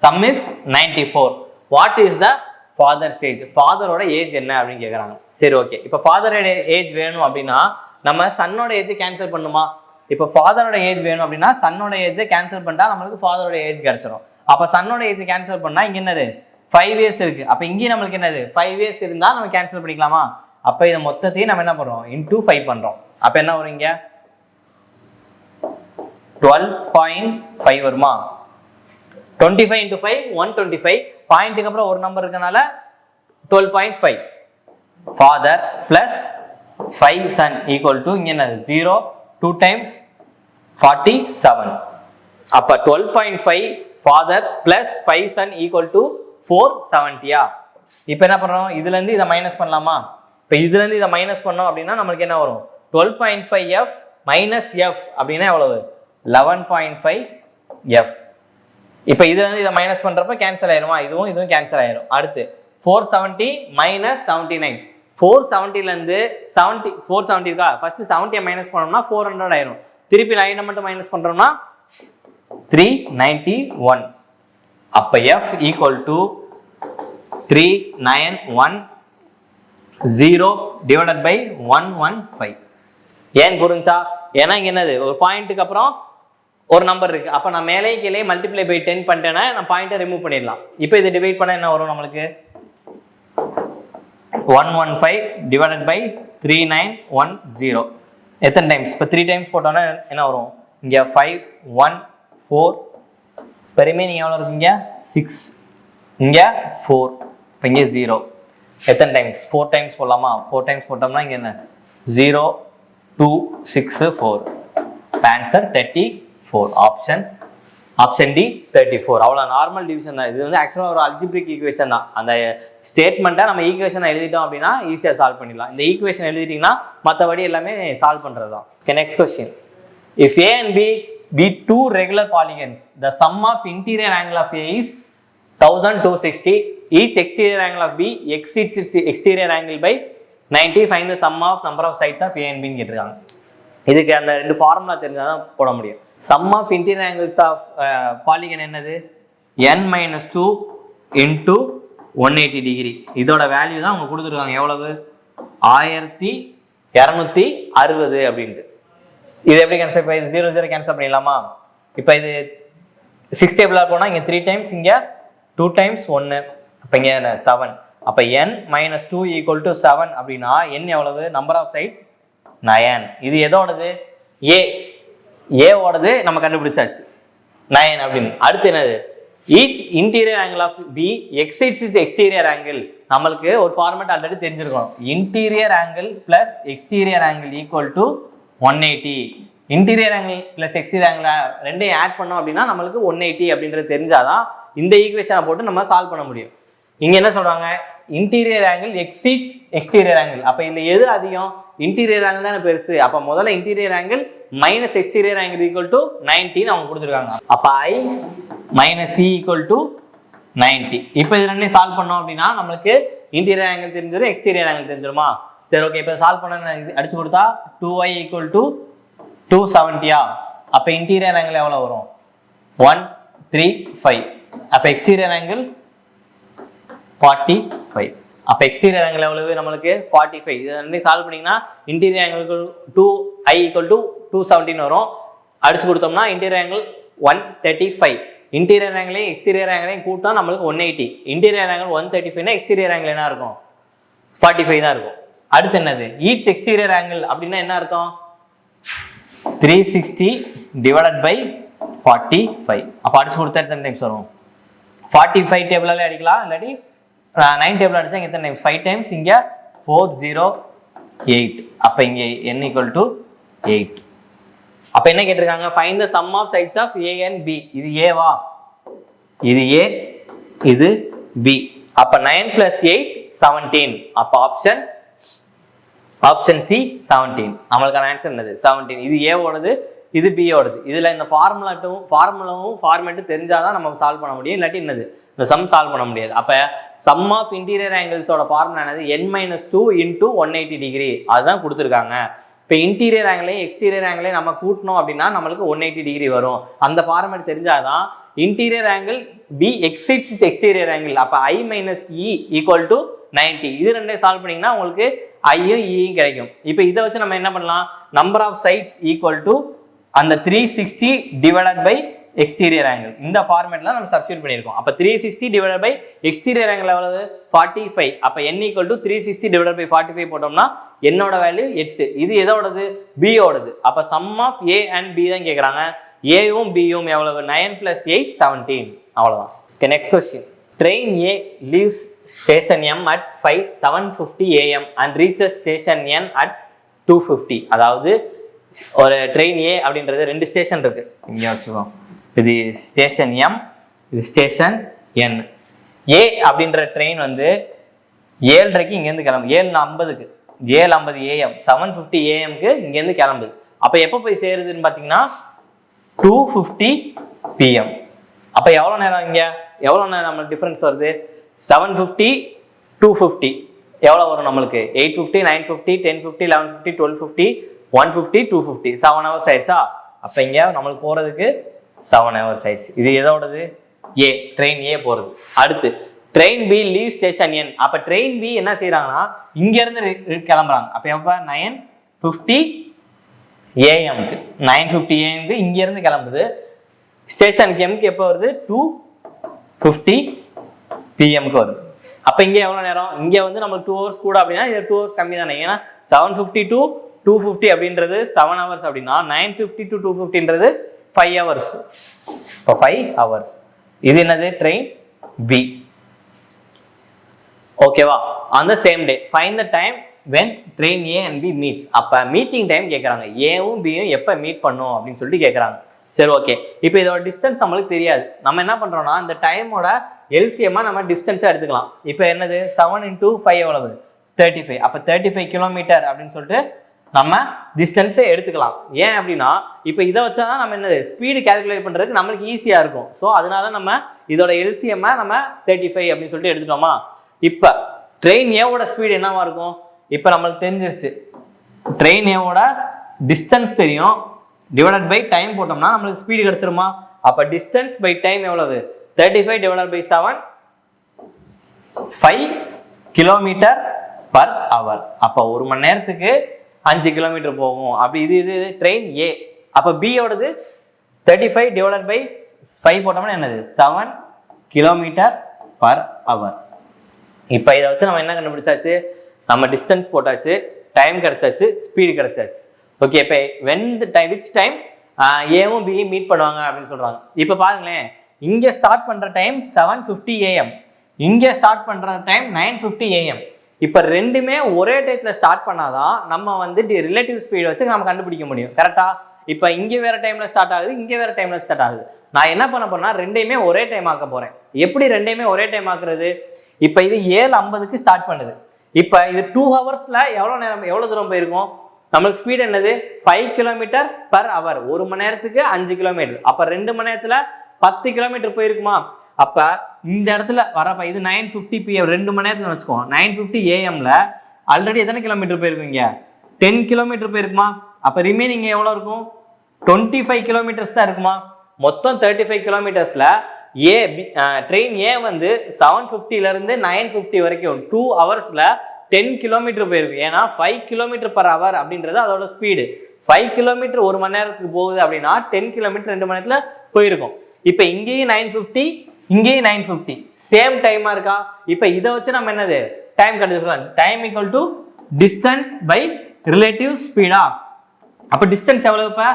sum is 94. what is the father's age? ஃபாதரோட age என்ன அப்படின்னு கேட்குறாங்க. சரி ஓகே. இப்போ ஃபாதரோட ஏஜ் வேணும் அப்படின்னா நம்ம சன்னோட ஏஜை கேன்சல் பண்ணுமா? இப்போ ஃபாதரோட ஏஜ் வேணும் அப்படின்னா சன்னோட ஏஜை கேன்சல் பண்ணிட்டா நம்மளுக்கு ஃபாதரோட ஏஜ் கிடைச்சிடும். அப்போ சன்னோட ஏஜ் கேன்சல் பண்ணால் இங்கே என்னது? 5 years இருக்கு. அப்போ இங்கேயும் நம்மளுக்கு என்னது? 5 years இருந்தால் நம்ம கேன்சல் பண்ணிக்கலாமா? அப்போ இதை மொத்தத்தையும் நம்ம என்ன பண்ணுறோம்? இன்டூ 5 பண்ணுறோம். அப்போ என்ன வரும்? இங்கே 12.5 வருமா? 25 into 5 125. பாயிண்ட்டுக்கு அப்புறம் ஒரு நம்பர் இருக்கனால 12.5. Father plus 5 son equal to இங்கே என்னது? 0 2 times 47. அப்போ 12.5 father plus 5 son equal to 470. இப்போ என்ன பண்ணுறோம்? இதுலேருந்து இதை மைனஸ் பண்ணலாமா? இப்போ இதுலேருந்து இதை மைனஸ் பண்ணோம் அப்படின்னா நம்மளுக்கு என்ன வரும்? 12.5f மைனஸ் எஃப் அப்படின்னா எவ்வளவு 11.5 எஃப். இப்போ இதுல இருந்து இதை மைனஸ் பண்றப்ப கேன்சல் ஆயிருமா, இதுவும் கேன்சல் ஆயிரும். அடுத்து 470 மைனஸ் 79, 470ல இருந்து 470 இருக்கா, ஃபர்ஸ்ட் 70 மைனஸ் பண்ணோம்னா 400 ஆயிரும். திருப்பி 9 மட்டும் மைனஸ் பண்றோம்னா 391. அப்ப f equal to 3910 divided by 115. ஏன் புரிஞ்சா, ஏன்னா இங்க என்னது ஒரு பாயிண்ட்டுக்கு அப்புறம் ஒரு நம்பர் இருக்கு. அப்ப நான் மேலே கீழே மல்டிப்ளை பை 10 பண்ணிட்டேன்னா நான் பாயிண்டை ரிமூவ் பண்ணிடலாம். இப்போ இதை டிவைட் பண்ண என்ன வரும் நம்மளுக்கு 115 டிவைடட் பை 3910. எத்தனை டைம்ஸ், இப்போ 3 டைம்ஸ் போட்டோம்னா என்ன வரும், இங்கே 5 1 4, இப்போ ரிமைனிங் எவ்வளோ இருக்கு, இங்கே 6, இங்கே 4, இப்போ இங்கே 0. எத்தனை டைம்ஸ், 4 டைம்ஸ் போடலாமா, 4 டைம்ஸ் போட்டோம்னா இங்கே என்ன 0 2 6 4. ஆன்சர் 34. Option D 34. அவ்வளோ நார்மல் டிவிஷன் தான். இது வந்து ஆக்சுவலாக ஒரு அல்ஜிப்ரிக் ஈக்குவேஷன் தான். அந்த ஸ்டேட்மெண்ட்டை நம்ம ஈக்குவேஷனை எழுதிட்டோம் அப்படின்னா ஈஸியாக சால்வ் பண்ணிடலாம். இந்த ஈக்குவேஷன் எழுதிட்டிங்கன்னா மற்றபடி எல்லாமே சால்வ் பண்ணுறது தான். Okay, next question. If A and B be two regular polygons, the sum of interior angle of A is 1260. Each exterior angle of B exceeds its exterior angle by 90. Find the sum of number of sides of A and B ன்னு கேட்டிருக்காங்க. இதுக்கு அந்த ரெண்டு formula தெரிஞ்சால் தான் போட முடியும். sum of interior angles of polygon என்னது, n-2 into 180 டிகிரி. இதோட வேல்யூ தான் அவங்க கொடுத்துருக்காங்க. எவ்வளவு 1260 அப்படின்ட்டு. இது எப்படி கேன்சல், இப்போ இது 0 0 கேன்சல் பண்ணிடலாமா. இப்போ இது 6 டேபிளாக போனால் இங்கே 3 டைம்ஸ், இங்கே 2 டைம்ஸ் 1, அப்போ இங்கே 7. அப்போ n-2 ஈக்குவல் டு 7 அப்படின்னா n எவ்வளவு, நம்பர் ஆஃப் சைட்ஸ் 9. இது எதோடது, ஏவோடது நம்ம கண்டுபிடிச்சாச்சு 9 அப்படின்னு. அடுத்து என்னது, each interior angle of B exceeds is exterior angle. நம்மளுக்கு ஒரு ஃபார்மேட் ஆல்ரெடி தெரிஞ்சிருக்கணும். Interior angle plus exterior angle equal to 180. Interior angle plus exterior angle ரெண்டையும் ஆட் பண்ணோம் அப்படின்னா நம்மளுக்கு 180 அப்படின்றது தெரிஞ்சாதான் இந்த ஈக்குவேஷனை போட்டு நம்ம சால்வ் பண்ண முடியும். இங்க என்ன சொல்றாங்க, interior angle exceeds exterior angle. அப்ப இந்த எது அதிகம், இன்டீரியர் ஆங்கிள் தானே பெருசு. அப்ப முதல்ல interior angle minus exterior angle equal to 90 அவங்க கொடுத்துருக்காங்க. அப்ப I minus C equal to 90. இப்போ இது ரெண்டையும் சால்வ் பண்ணோம் அப்படின்னா நம்மளுக்கு இன்டீரியர் ஆங்கிள் தெரிஞ்சிடும், எக்ஸ்டீரியர் ஆங்கிள் தெரிஞ்சிருமா. சரி, ஓகே. இப்போ சால்வ் பண்ண அடிச்சு கொடுத்தா 2y ஈக்குவல் டு 270. அப்போ இன்டீரியர் ஆங்கிள் எவ்வளோ வரும், 135. அப்போ எக்ஸ்டீரியர் ஆங்கிள் 45. அப்போ எக்ஸ்டீரியர் ஆங்கிள் எவ்வளவு நம்மளுக்கு 45. இது ரெண்டையும் சால்வ் பண்ணிங்கன்னா interior angle 2i equal to 270 வரும். அடிச்சு கொடுத்தோம்னா இன்டீரியர் ஆங்கிள் 135. இன்டீரியர் ஆங்கிளையும் எக்ஸ்டீரியர் ஆங்கிளையும் கூட்டா நம்மளுக்கு 180. இன்டீரியர் ஆங்கிள் 135னா எக்ஸ்டீரியர் ஆங்கிள் என்ன இருக்கும், 45 தான் இருக்கும். அடுத்து என்னது, ஈச் எக்ஸ்டீரியர் ஆங்கிள் அப்படின்னா என்ன அர்த்தம், 360 டிவைடட் பை 45. அப்போ அடிச்சு கொடுத்தா எத்தனை டைம்ஸ் வரும், 45 டேபிளாலே அடிக்கலாம், இல்லாட்டி 9 டேபிள் அடிச்சா இங்கே எத்தனை டைம்ஸ், 5 டைம்ஸ், இங்கே 408. அப்போ இங்கே n ஈக்குவல் டு 8. அப்போ என்ன கேட்டிருக்காங்க, find the sum of sides of A and B. இது ஏவா, இது A, இது B. அப்போ 9 + 8 17. அப்போ ஆப்ஷன் சி 17. நம்மளுக்கான ஆன்சர் என்னது 17. இது ஏவோடது, இது பியோடது. இதில் இந்த ஃபார்முலாவும் ஃபார்மேட்டும் தெரிஞ்சாதான் நம்ம சால்வ் பண்ண முடியும், இல்லாட்டி என்னது இந்த சம் சால்வ் பண்ண முடியாது. அப்போ சம் ஆஃப் இன்டீரியர் ஆங்கிள்ஸோட ஃபார்முலா என்னது, n-2 into 180 டிகிரி. அதுதான் கொடுத்துருக்காங்க. இப்போ இன்டீரியர் ஆங்கிளையும் எக்ஸ்டீரியர் ஆங்கிளையும் நம்ம கூட்டணும் அப்படின்னா நம்மளுக்கு 180 டிகிரி வரும். அந்த ஃபார்மேட் தெரிஞ்சாதான் interior angle B exceeds exterior angle. அப்போ I minus E equal to 90. இது ரெண்டையும் சால்வ் பண்ணிங்கன்னா உங்களுக்கு ஐயும் ஈயும் கிடைக்கும். இப்போ இதை வச்சு நம்ம என்ன பண்ணலாம், number of sides equal to அந்த 360 டிவைடட் பை எக்ஸ்டீரியர் ஆங்கிள். இந்த ஃபார்மேட்ல நம்ம சப்ஸ்டியூட் பண்ணியிருக்கோம். அப்போ 360 டிவைடட் பை எக்ஸ்டீரியர் ஆங்கிள் எவ்வளவு 45. அப்போ n equal to 360 divided by 45 போட்டோம்னா என்னோட வேல்யூ 8. இது எதோடது, பியோடது. அப்போ sum of A and B தான் கேட்குறாங்க. ஏயும் பியும் எவ்வளவு, 9 + 8 17. அவ்வளோதான். Okay, next question. Train A leaves station M at 7:50 AM and reaches station N at 2:50. அதாவது ஒரு ட்ரெயின் ஏ அப்படின்றது 2 ஸ்டேஷன் இருக்கு, இங்கே வச்சுக்கோம். இது ஸ்டேஷன் எம், இது ஸ்டேஷன் என். ஏ அப்படின்ற ட்ரெயின் வந்து 7:30க்கு இங்கேருந்து கிளம்பு, 7:50க்கு 7:50 AM 7:50 AMக்கு இங்கேருந்து கிளம்புது. அப்போ எப்போ போய் சேருதுன்னு பார்த்தீங்கன்னா 2:50 PM. அப்போ எவ்வளோ நேரம் இங்கே எவ்வளோ நேரம் நம்மளுக்கு டிஃப்ரென்ஸ் வருது? 7:50 2:50 எவ்வளோ வரும் நம்மளுக்கு? 8:50 9:50 10:50 11:50 12:50 1:50 2:50 7 hours ஆயிடுச்சா? அப்போ இங்கே நம்மளுக்கு போகிறதுக்கு 7 hours ஆயிடுச்சு. இது எதோடது? ஏ, ட்ரெயின் ஏ போகிறது. அடுத்து ட்ரெயின் பி லீவ் ஸ்டேஷன் என். அப்போ ட்ரெயின் பி என்ன செய்கிறாங்கன்னா இங்கேருந்து கிளம்புறாங்க. அப்போ எப்போ 9:50 AM-க்கு 9:50 AM-க்கு இங்கேருந்து கிளம்புது. ஸ்டேஷனுக்கு எம்க்கு எப்போ வருது? 2:50 PM-க்கு வருது. அப்போ இங்கே எவ்வளோ நேரம்? இங்கே வந்து நம்மளுக்கு 2 hours கூட அப்படின்னா இது 2 hours கம்மி தானே. ஏன்னா 7:50 to 2:50 அப்படின்றது 7 hours அப்படின்னா 9:50 to 2:50ன்றது 5 hours. இப்போ 5 hours. இது என்னது? Train B. ஓகேவா? On the same day find the time when train A and B meets. அப்போ மீட்டிங் டைம் கேட்குறாங்க. ஏவும் பியும் எப்போ மீட் பண்ணும் அப்படின்னு சொல்லிட்டு கேட்குறாங்க. சரி, ஓகே. இப்போ இதோட டிஸ்டன்ஸ் நம்மளுக்கு தெரியாது. நம்ம என்ன பண்ணுறோம்னா இந்த டைமோட எல்சிஎம்மாக நம்ம டிஸ்டன்ஸாக எடுத்துக்கலாம். இப்போ என்னது? 7 into 5 எவ்வளவு? 35. அப்போ 35 கிலோமீட்டர் அப்படின்னு சொல்லிட்டு நம்ம டிஸ்டன்ஸை எடுத்துக்கலாம். ஏன் அப்படின்னா இப்போ இதை வச்சா தான் நம்ம என்னது ஸ்பீடு கேல்குலேட் பண்ணுறதுக்கு நம்மளுக்கு ஈஸியாக இருக்கும். ஸோ அதனால நம்ம இதோட எல்சிஎம்மை நம்ம 35 அப்படின்னு சொல்லிட்டு எடுத்துட்டோமா? இப்போ ட்ரெயின் ஏவோட ஸ்பீடு என்னவா இருக்கும்? இப்போ நம்மளுக்கு தெரிஞ்சிருச்சு. ட்ரெயின் ஏவோட டிஸ்டன்ஸ் தெரியும், டிவைடட் பை டைம் போட்டோம்னா நம்மளுக்கு ஸ்பீடு கிடச்சிருமா? அப்போ டிஸ்டன்ஸ் பை டைம் எவ்வளவு? 35 divided by 7 5 kilometre per hour. அப்போ ஒரு மணி நேரத்துக்கு 5 கிலோமீட்டர் போகும். அப்படி இது ட்ரெயின் ஏ. அப்போ பியோடது 35 டிவைடட் பை 5 போட்டோம்னா என்னது? 7 கிலோமீட்டர் பர் ஹவர். இப்போ இதை வச்சு நம்ம என்ன கண்டுபிடிச்சாச்சு? நம்ம டிஸ்டன்ஸ் போட்டாச்சு, டைம் கிடைச்சாச்சு, ஸ்பீடு கிடைச்சாச்சு. ஓகே. இப்போ விச் டைம் ஏவும் பியும் மீட் பண்ணுவாங்க அப்படின்னு சொல்கிறாங்க. இப்போ பாருங்களேன், இங்கே ஸ்டார்ட் பண்ணுற டைம் 7:50 AM, இங்கே ஸ்டார்ட் பண்ணுற டைம் 9:50 AM. இப்போ ரெண்டுமே ஒரே டயத்தில் ஸ்டார்ட் பண்ணாதான் நம்ம வந்து ரிலேட்டிவ் ஸ்பீடு வச்சு நம்ம கண்டுபிடிக்க முடியும். கரெக்டாக? இப்போ இங்கே வேறு டைமில் ஸ்டார்ட் ஆகுது, இங்கே வேறு டைமில் ஸ்டார்ட் ஆகுது. நான் என்ன பண்ண போறேன்னா ரெண்டையுமே ஒரே டைம் ஆக்க போகிறேன். எப்படி ரெண்டையுமே ஒரே டைம் ஆக்குறது? இப்போ இது 7:50க்கு ஸ்டார்ட் பண்ணுது. இப்போ இது 2 ஹவர்ஸில் எவ்வளோ தூரம் போயிருக்கும்? நம்மளுக்கு ஸ்பீடு என்னது? 5 கிலோமீட்டர் பர் ஹவர். ஒரு மணி நேரத்துக்கு 5 கிலோமீட்டர். அப்போ 2 மணி நேரத்தில் 10 கிலோமீட்டர் போயிருக்குமா? அப்போ இந்த இடத்துல வரப்போ இது 9:50 PM 2 மணி நேரத்தில் வச்சுக்கோம். 9:50 AM-ல ஆல்ரெடி எத்தனை கிலோமீட்டர் போயிருக்கும்? இங்கே 10 கிலோமீட்டர் போயிருக்குமா? அப்போ ரிமைனிங் எவ்வளோ இருக்கும்? 25 கிலோமீட்டர்ஸ் தான் இருக்குமா? மொத்தம் 35 கிலோமீட்டர்ஸில் ட்ரெயின் ஏ வந்து 7:50லேருந்து 9:50 வரைக்கும் 2 ஹவர்ஸில் 10 கிலோமீட்டர் போயிருக்கு. ஏன்னா 5 கிலோமீட்டர் பர் ஹவர் அப்படின்றது அதோட ஸ்பீடு. 5 கிலோமீட்டர் ஒரு மணி நேரத்துக்கு போகுது அப்படின்னா 10 கிலோமீட்டர் 2 மணி நேரத்தில் போயிருக்கும். இப்போ இங்கேயும் 9:50 இங்கேயும் 9:50 சேம் டைமாக இருக்கா? இப்போ இதை வச்சு நம்ம என்னது டைம் கண்டுபிடிக்கலாம். Time equal to distance by relative ஸ்பீடா? அப்போ டிஸ்டன்ஸ் எவ்வளோ? இப்போ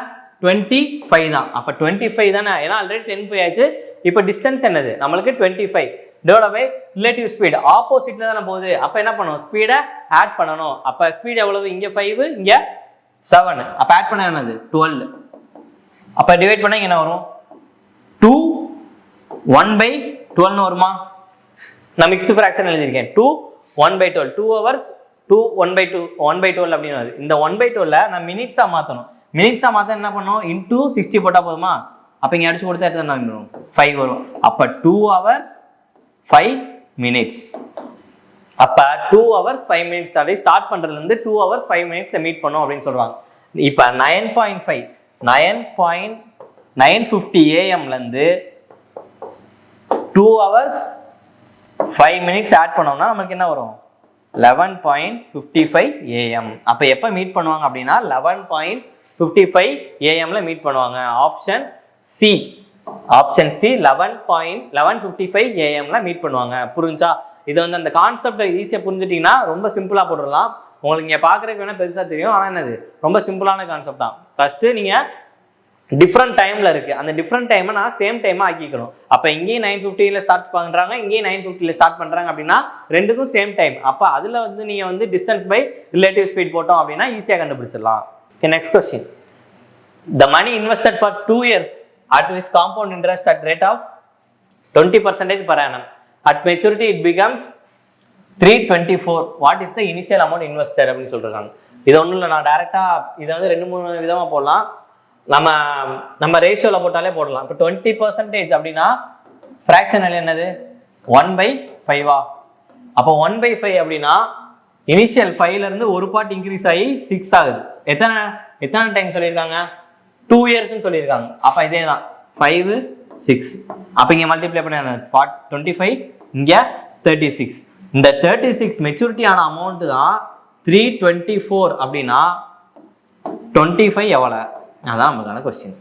25 தான். அப்போ 25 தானே, ஏன்னா ஆல்ரெடி 10 போயாச்சு. இப்போ டிஸ்டன்ஸ் என்னது நம்மளுக்கு? 25 டிவைட் பை ரிலேட்டிவ் ஸ்பீடு. ஆப்போசிட்டில் தானே போகுது. அப்போ என்ன பண்ணணும்? ஸ்பீடை ஆட் பண்ணணும். அப்போ ஸ்பீடு எவ்வளவு? இங்கே 5 இங்கே 7. அப்போ ஆட் பண்ண என்னது? 12. அப்போ டிவைட் பண்ண என்ன வரும்? 2 1/12 வருமா? நான் மிக்ஸ்டு ஃப்ராக்ஷன் எழுதியிருக்கேன். 2 1/12 2 ஹவர்ஸ் 2 1/12 அப்படின்னு வருது. இந்த 1/12 நான் மினிட்ஸாக மாற்றணும். மினிட்ஸாக மாற்ற என்ன பண்ணணும்? இன்டூ 60 போட்டால் போதுமா? அப்போ இங்கே அடிச்சு கொடுத்தா எடுத்து வரும் 5 வரும். அப்போ 2 hours 5 minutes. அப்போ 2 hours 5 minutes அப்படி ஸ்டார்ட் பண்ணுறதுலேருந்து 2 hours 5 minutes மீட் பண்ணோம் அப்படின்னு சொல்கிறாங்க. இப்போ 9:50 AM-லேருந்து 2 hours 5 minutes ஆட் பண்ணோம்னா நமக்கு என்ன வரும்? 11:55 AM. அப்போ எப்போ மீட் பண்ணுவாங்க அப்படின்னா 11:55 AM-ல மீட் பண்ணுவாங்க. ஆப்ஷன் சி 11:55 AM-ல மீட் பண்ணுவாங்க. புரிஞ்சா? இது வந்து அந்த கான்செப்டை ஈஸியாக புரிஞ்சுட்டிங்கன்னா ரொம்ப சிம்பிளாக போட்டுடலாம். உங்களுக்கு இங்கே பார்க்குறதுக்கு வேணால் பெருசாக தெரியும், ஆனால் என்னது ரொம்ப சிம்பிளான கான்செப்ட் தான். ஃபஸ்ட்டு நீங்கள் டிஃப்ரெண்ட் டைமில் இருக்குது, அந்த டிஃப்ரெண்ட் டைமை நான் சேம் டைமாக ஆக்கிக்கணும். அப்போ இங்கேயும் 9:50 ஸ்டார்ட் பண்ணுறாங்க, இங்கேயும் 9:50 ஸ்டார்ட் பண்ணுறாங்க அப்படின்னா ரெண்டுக்கும் சேம் டைம். அப்போ அதில் வந்து நீங்கள் வந்து டிஸ்டன்ஸ் பை ரிலேட்டிவ் ஸ்பீட் போட்டோம் அப்படின்னா ஈஸியாக கண்டுபிடிச்சிடலாம். Okay, next question. The money invested for 2 years at which compound interest at rate of 20% per annum. At maturity it becomes 324. What is the initial amount invested அப்படின்னு சொல்றாங்க. இது ஒன்றும் இல்லை, நான் டேரெக்டாக இதை வந்து 2-3 விதமாக போடலாம். நம்ம ரேஷியோவில் போட்டாலே போடலாம். இப்போ 20% அப்படின்னா ஃப்ராக்ஷனல் என்னது 1/5. அப்போ 1/5 அப்படின்னா இனிஷியல் 5லேருந்து ஒரு பார்ட் இன்க்ரீஸ் ஆகி 6 ஆகுது. எத்தனை டைம் சொல்லியிருக்காங்க? 2 இயர்ஸ்ன்னு சொல்லியிருக்காங்க. அப்போ இதே தான் 5, 6. அப்போ இங்கே மல்டிப்ளை பண்ண 25, இங்கே 36. இந்த 36 மெச்சூரிட்டி ஆன அமௌண்ட் தான் 324 அப்படின்னா 25 எவ்வளோ? அதான் நமக்கான கொஸ்டின்.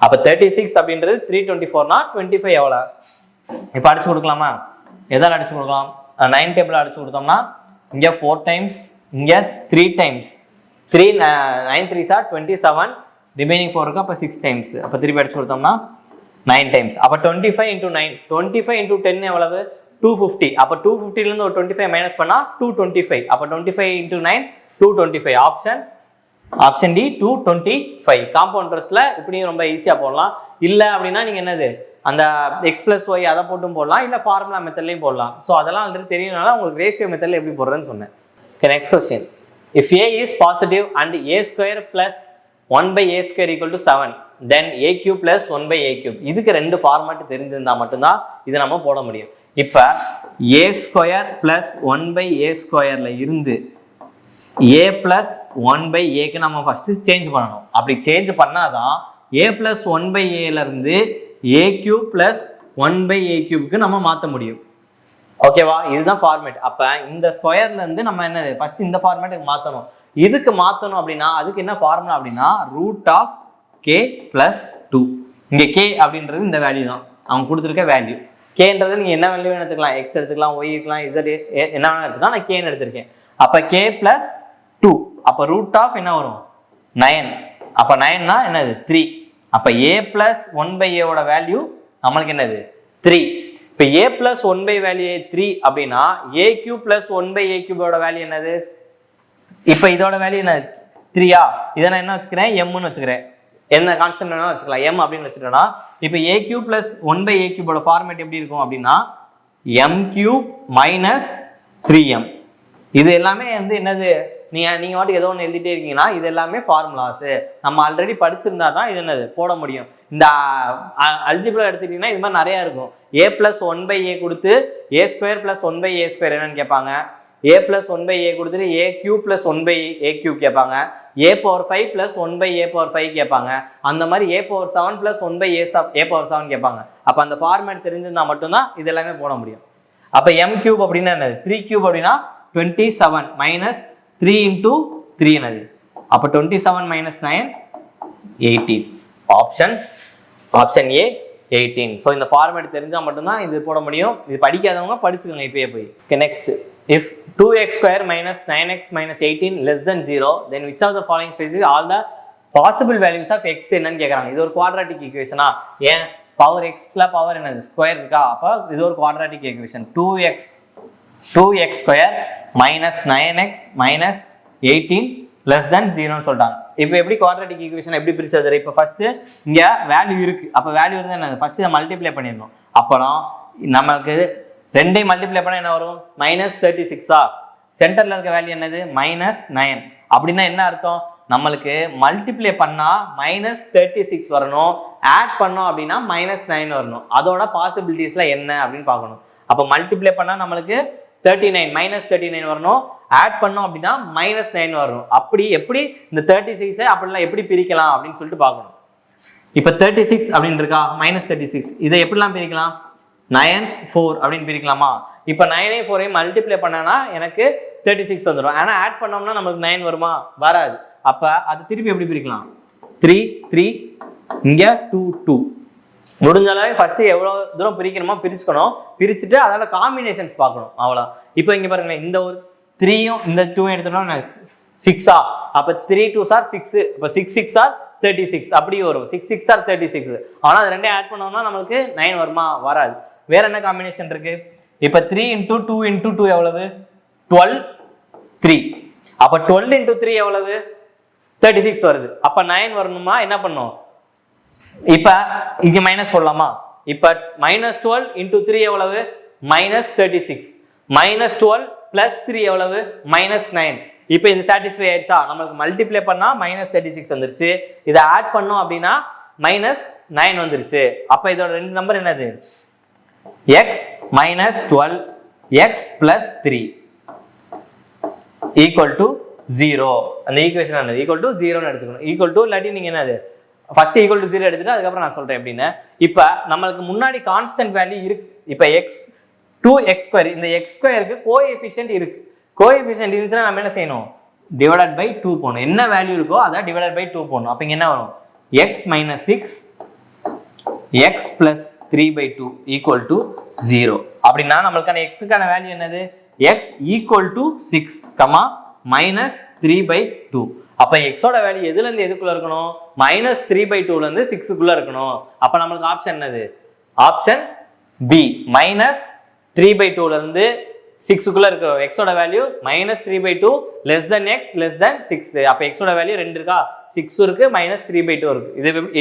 அப்போ 36 அப்படின்றது 324னா 25 எவ்வளோ? இப்போ அடிச்சு கொடுக்கலாமா? எதால் அடிச்சு கொடுக்கலாம்? 9 டேபிள் அடிச்சு கொடுத்தோம்னா இங்கே 4 டைம்ஸ், இங்கே 3 டைம்ஸ். 9 3s are 27, ரிமைனிங் 4 இருக்கு. அப்போ 6 டைம்ஸ். அப்போ திருப்பி அடிச்சு கொடுத்தோம்னா 9 டைம்ஸ். அப்போ 25 × 9, 25 × 10 எவ்வளவு? 250. அப்போ 250லேருந்து ஒரு 25 மைனஸ் பண்ணால் 225. அப்போ 25 × 9 225. Option D 225. காம்பவுண்டர்ஸில் இப்படியும் ரொம்ப ஈஸியாக போடலாம். இல்லை அப்படின்னா நீங்கள் என்னது அந்த x+y அதை போட்டும் போடலாம், இல்லை ஃபார்முலா மெத்தட்லையும் போடலாம். ஸோ அதெல்லாம் ஆல்ரெடி தெரியறதுனால உங்களுக்கு ரேஷியோ மெத்தடில் எப்படி போடுறதுன்னு சொன்னேன். Okay, next question. If a is positive and a² plus 1/a² equal to 7, then a³ plus 1/a³. இதுக்கு 2 ஃபார்மேட் தெரிஞ்சிருந்தால் மட்டும்தான் இதை நம்ம போட முடியும். இப்போ a² plus 1/a² இருந்து a plus 1/a நம்ம ஃபஸ்ட்டு சேஞ்ச் பண்ணணும். அப்படி சேஞ்ச் பண்ணாதான் a plus 1/a a³ plus 1/a³ நம்ம மாற்ற முடியும். ஓகேவா? இதுதான் ஃபார்மேட். அப்போ இந்த ஸ்கொயர்லேருந்து நம்ம என்னது ஃபர்ஸ்ட் இந்த ஃபார்மேட்டுக்கு மாற்றணும். இதுக்கு மாற்றணும் அப்படின்னா அதுக்கு என்ன ஃபார்முலா அப்படின்னா √k + 2. இங்கே k அப்படின்றது இந்த வேல்யூ தான், அவங்க கொடுத்துருக்க வேல்யூ. கேன்றது நீங்கள் என்ன வேல்யூ எடுத்துக்கலாம், எக்ஸ் எடுத்துக்கலாம், ஒய் இருக்கலாம், இசட் என்ன வேணாலும் எடுத்துக்கலாம். நான் கேன்னு எடுத்திருக்கேன். அப்போ k + 2. அப்போ √ என்ன வரும்? 9. அப்போ 9னா என்னது 3. அப்போ a plus 1/a வேல்யூ நம்மளுக்கு என்னது 3. இப்போ a plus 1/a 3 அப்படின்னா a³ plus 1/a³ வேல்யூ என்னது? இப்போ இதோட வேல்யூ என்ன 3ஆ? இதை நான் என்ன வச்சுக்கிறேன்? mன்னு வச்சுக்கிறேன். என்ன கான்ஸ்டன்ட் வேணாலும் வச்சுக்கலாம், m அப்படின்னு வச்சுட்டோம்னா இப்போ a³ plus 1/a³ ஃபார்மேட் எப்படி இருக்கும் அப்படின்னா m³ - 3m. இது எல்லாமே வந்து என்னது நீங்கள் வாட்டி ஏதோ ஒன்று எழுதிட்டே இருக்கீங்கன்னா இது எல்லாமே ஃபார்முலாஸு நம்ம ஆல்ரெடி படிச்சிருந்தா தான் இது என்னது போட முடியும். இந்த அல்ஜிப்ரா எடுத்துக்கிட்டிங்கன்னா இது மாதிரி நிறையா இருக்கும். a plus 1/a கொடுத்து a² plus 1/a² என்னன்னு கேட்பாங்க. a plus 1/a கொடுத்துட்டு a³ plus 1/a³ கேட்பாங்க. a⁴ plus 1/a⁴ கேட்பாங்க. அந்த மாதிரி a⁴ plus 1/a⁴ கேட்பாங்க. அப்போ அந்த ஃபார்மேட் தெரிஞ்சிருந்தால் மட்டும்தான் இது எல்லாமே போட முடியும். அப்போ m³ அப்படின்னா என்னது 3³ அப்படின்னா 27 minus 3 into 3 என்னது? அப்போ 27 minus 9 18. Option A 18. ஸோ இந்த ஃபார்மேட் தெரிஞ்சால் மட்டும்தான் இது போட முடியும். இது படிக்காதவங்க படிச்சுக்கோங்க இப்பயே போய். Okay, next. If 2x² minus 9x minus 18 less than 0, then which of the following spaces all the possible values of x என்னன்னு கேட்குறாங்க. இது ஒரு குவாட்ராட்டிக் ஈக்குவேஷனா? ஏன் பவர் எக்ஸ்ல பவர் என்னது ஸ்கொயர் இருக்கா? அப்போ இது ஒரு quadratic equation. 2x² minus 9x minus 18 less than 0ன்னு சொல்லிட்டாங்க. இப்போ எப்படி குவாட்ராட்டிக் ஈக்குவேஷன் எப்படி பிரிச்சு எழுதுறது? இப்போ ஃபர்ஸ்ட் இங்கே வேல்யூ இருக்கு. அப்போ வேல்யூ இருந்தால் என்னது ஃபர்ஸ்ட் இதை மல்டிப்ளை பண்ணிடணும். அப்புறம் நமக்கு 2ஐயும் மல்டிப்ளை பண்ணால் என்ன வரும்? -36ஆ? சென்டரில் இருக்க வேல்யூ என்னது? -9. அப்படின்னா என்ன அர்த்தம்? நம்மளுக்கு மல்டிப்ளை பண்ணால் -36 வரணும், ஆட் பண்ணோம் அப்படின்னா -9 வரணும். அதோட பாசிபிலிட்டிஸ்ல என்ன அப்படின்னு பார்க்கணும். அப்போ மல்டிப்ளை பண்ணால் நம்மளுக்கு 39 -39 வரணும், ஆட் பண்ணோம் அப்படின்னா -9 வரணும். அப்படி எப்படி இந்த 36 அப்படிலாம் எப்படி பிரிக்கலாம் அப்படின்னு சொல்லிட்டு பார்க்கணும். இப்போ 36 அப்படின்னு இருக்கா, -36 இதை எப்படிலாம் பிரிக்கலாம்? 9 4 அப்படின்னு பிரிக்கலாமா? இப்போ 9ஐயும் 4ஐயும் மல்டிப்ளை பண்ணனா எனக்கு 36 வந்துடும். ஆனால் ஆட் பண்ணோம்னா நம்மளுக்கு 9 வருமா? வராது. அப்போ அது திருப்பி எப்படி பிரிக்கலாம்? 3 3 இங்கே 2 2. முடிஞ்ச அளவு ஃபர்ஸ்ட் எவ்வளோ தூரம் பிரிக்கணுமோ பிரிச்சுக்கணும். பிரிச்சுட்டு அதோட காம்பினேஷன்ஸ் பார்க்கணும். அவ்வளோ. இப்போ இங்கே பாருங்களேன், இந்த ஒரு 3யும் இந்த 2 எடுத்தோம்னா 6ஆ? அப்போ 3 2s are 6. இப்போ 6 6s are 36 அப்படி வரும். 6 6s are 36. ஆனால் அது ரெண்டையும் ஆட் பண்ணோம்னா நம்மளுக்கு 9 வருமா? வராது. வேற என்ன காம்பினேஷன் இருக்கு? இப்போ 3 × 2 × 2 எவ்வளவு? 12 3. அப்போ 12 × 3 எவ்வளவு? 36 வருது. அப்போ 9 வரணுமா? என்ன பண்ணும்? இப்போ இங்கே மைனஸ் போடலாமா? இப்போ -12 × 3 எவ்வளவு? -36. -12 + 3 எவ்வளவு? -9. இப்போ இது சாட்டிஸ்ஃபை ஆயிடுச்சா? நம்மளுக்கு மல்டிப்ளை பண்ணா -36 வந்துருச்சு. இதை ஆட் பண்ணோம் அப்படின்னா -9 வந்துருச்சு. அப்போ இதோட ரெண்டு நம்பர் என்னது? x - 12 x + 3 = 0. அந்த ஈக்குவேஷன் என்னது? = 0ன்னு எடுத்துக்கணும். = இல்லாட்டி நீங்க என்னது ஃபர்ஸ்ட் = 0 எடுத்துட்டு அதுக்கப்புறம் நான் சொல்றேன் எப்படின்னு. இப்போ நம்மளுக்கு முன்னாடி கான்ஸ்டன்ட் வேல்யூ இருக்கு. இப்போ x 2x², இந்த x²க்கு கோஎஃபிஷியன்ட் இருக்கு. கோஎஃபிஷியன்ட் இருந்துச்சுன்னா நம்ம என்ன செய்யணும்? /2 போடணும். என்ன வேல்யூ இருக்கோ அதை /2 போடணும். அப்போ இங்க என்ன வரும்? x - 6 x + 3/2 = 0. அப்படின்னா நம்மளுக்கான x-க்கான வேல்யூ என்னது? x = 6, -3/2. அப்ப x ஓட வேல்யூ எதுல இருந்து எதுக்குள்ள இருக்கணும்? -3/2ல இருந்து 6க்குள்ள இருக்கணும். அப்ப நம்மளுக்கு ஆப்ஷன் என்னது? ஆப்ஷன் பி, -3/2ல இருந்து 6க்குள்ள இருக்கு. x ஓட வேல்யூ -3/2 x <6. அப்ப x ஓட வேல்யூ 2 இருக்கா? 6 இருக்கு, -3/2 இருக்கு.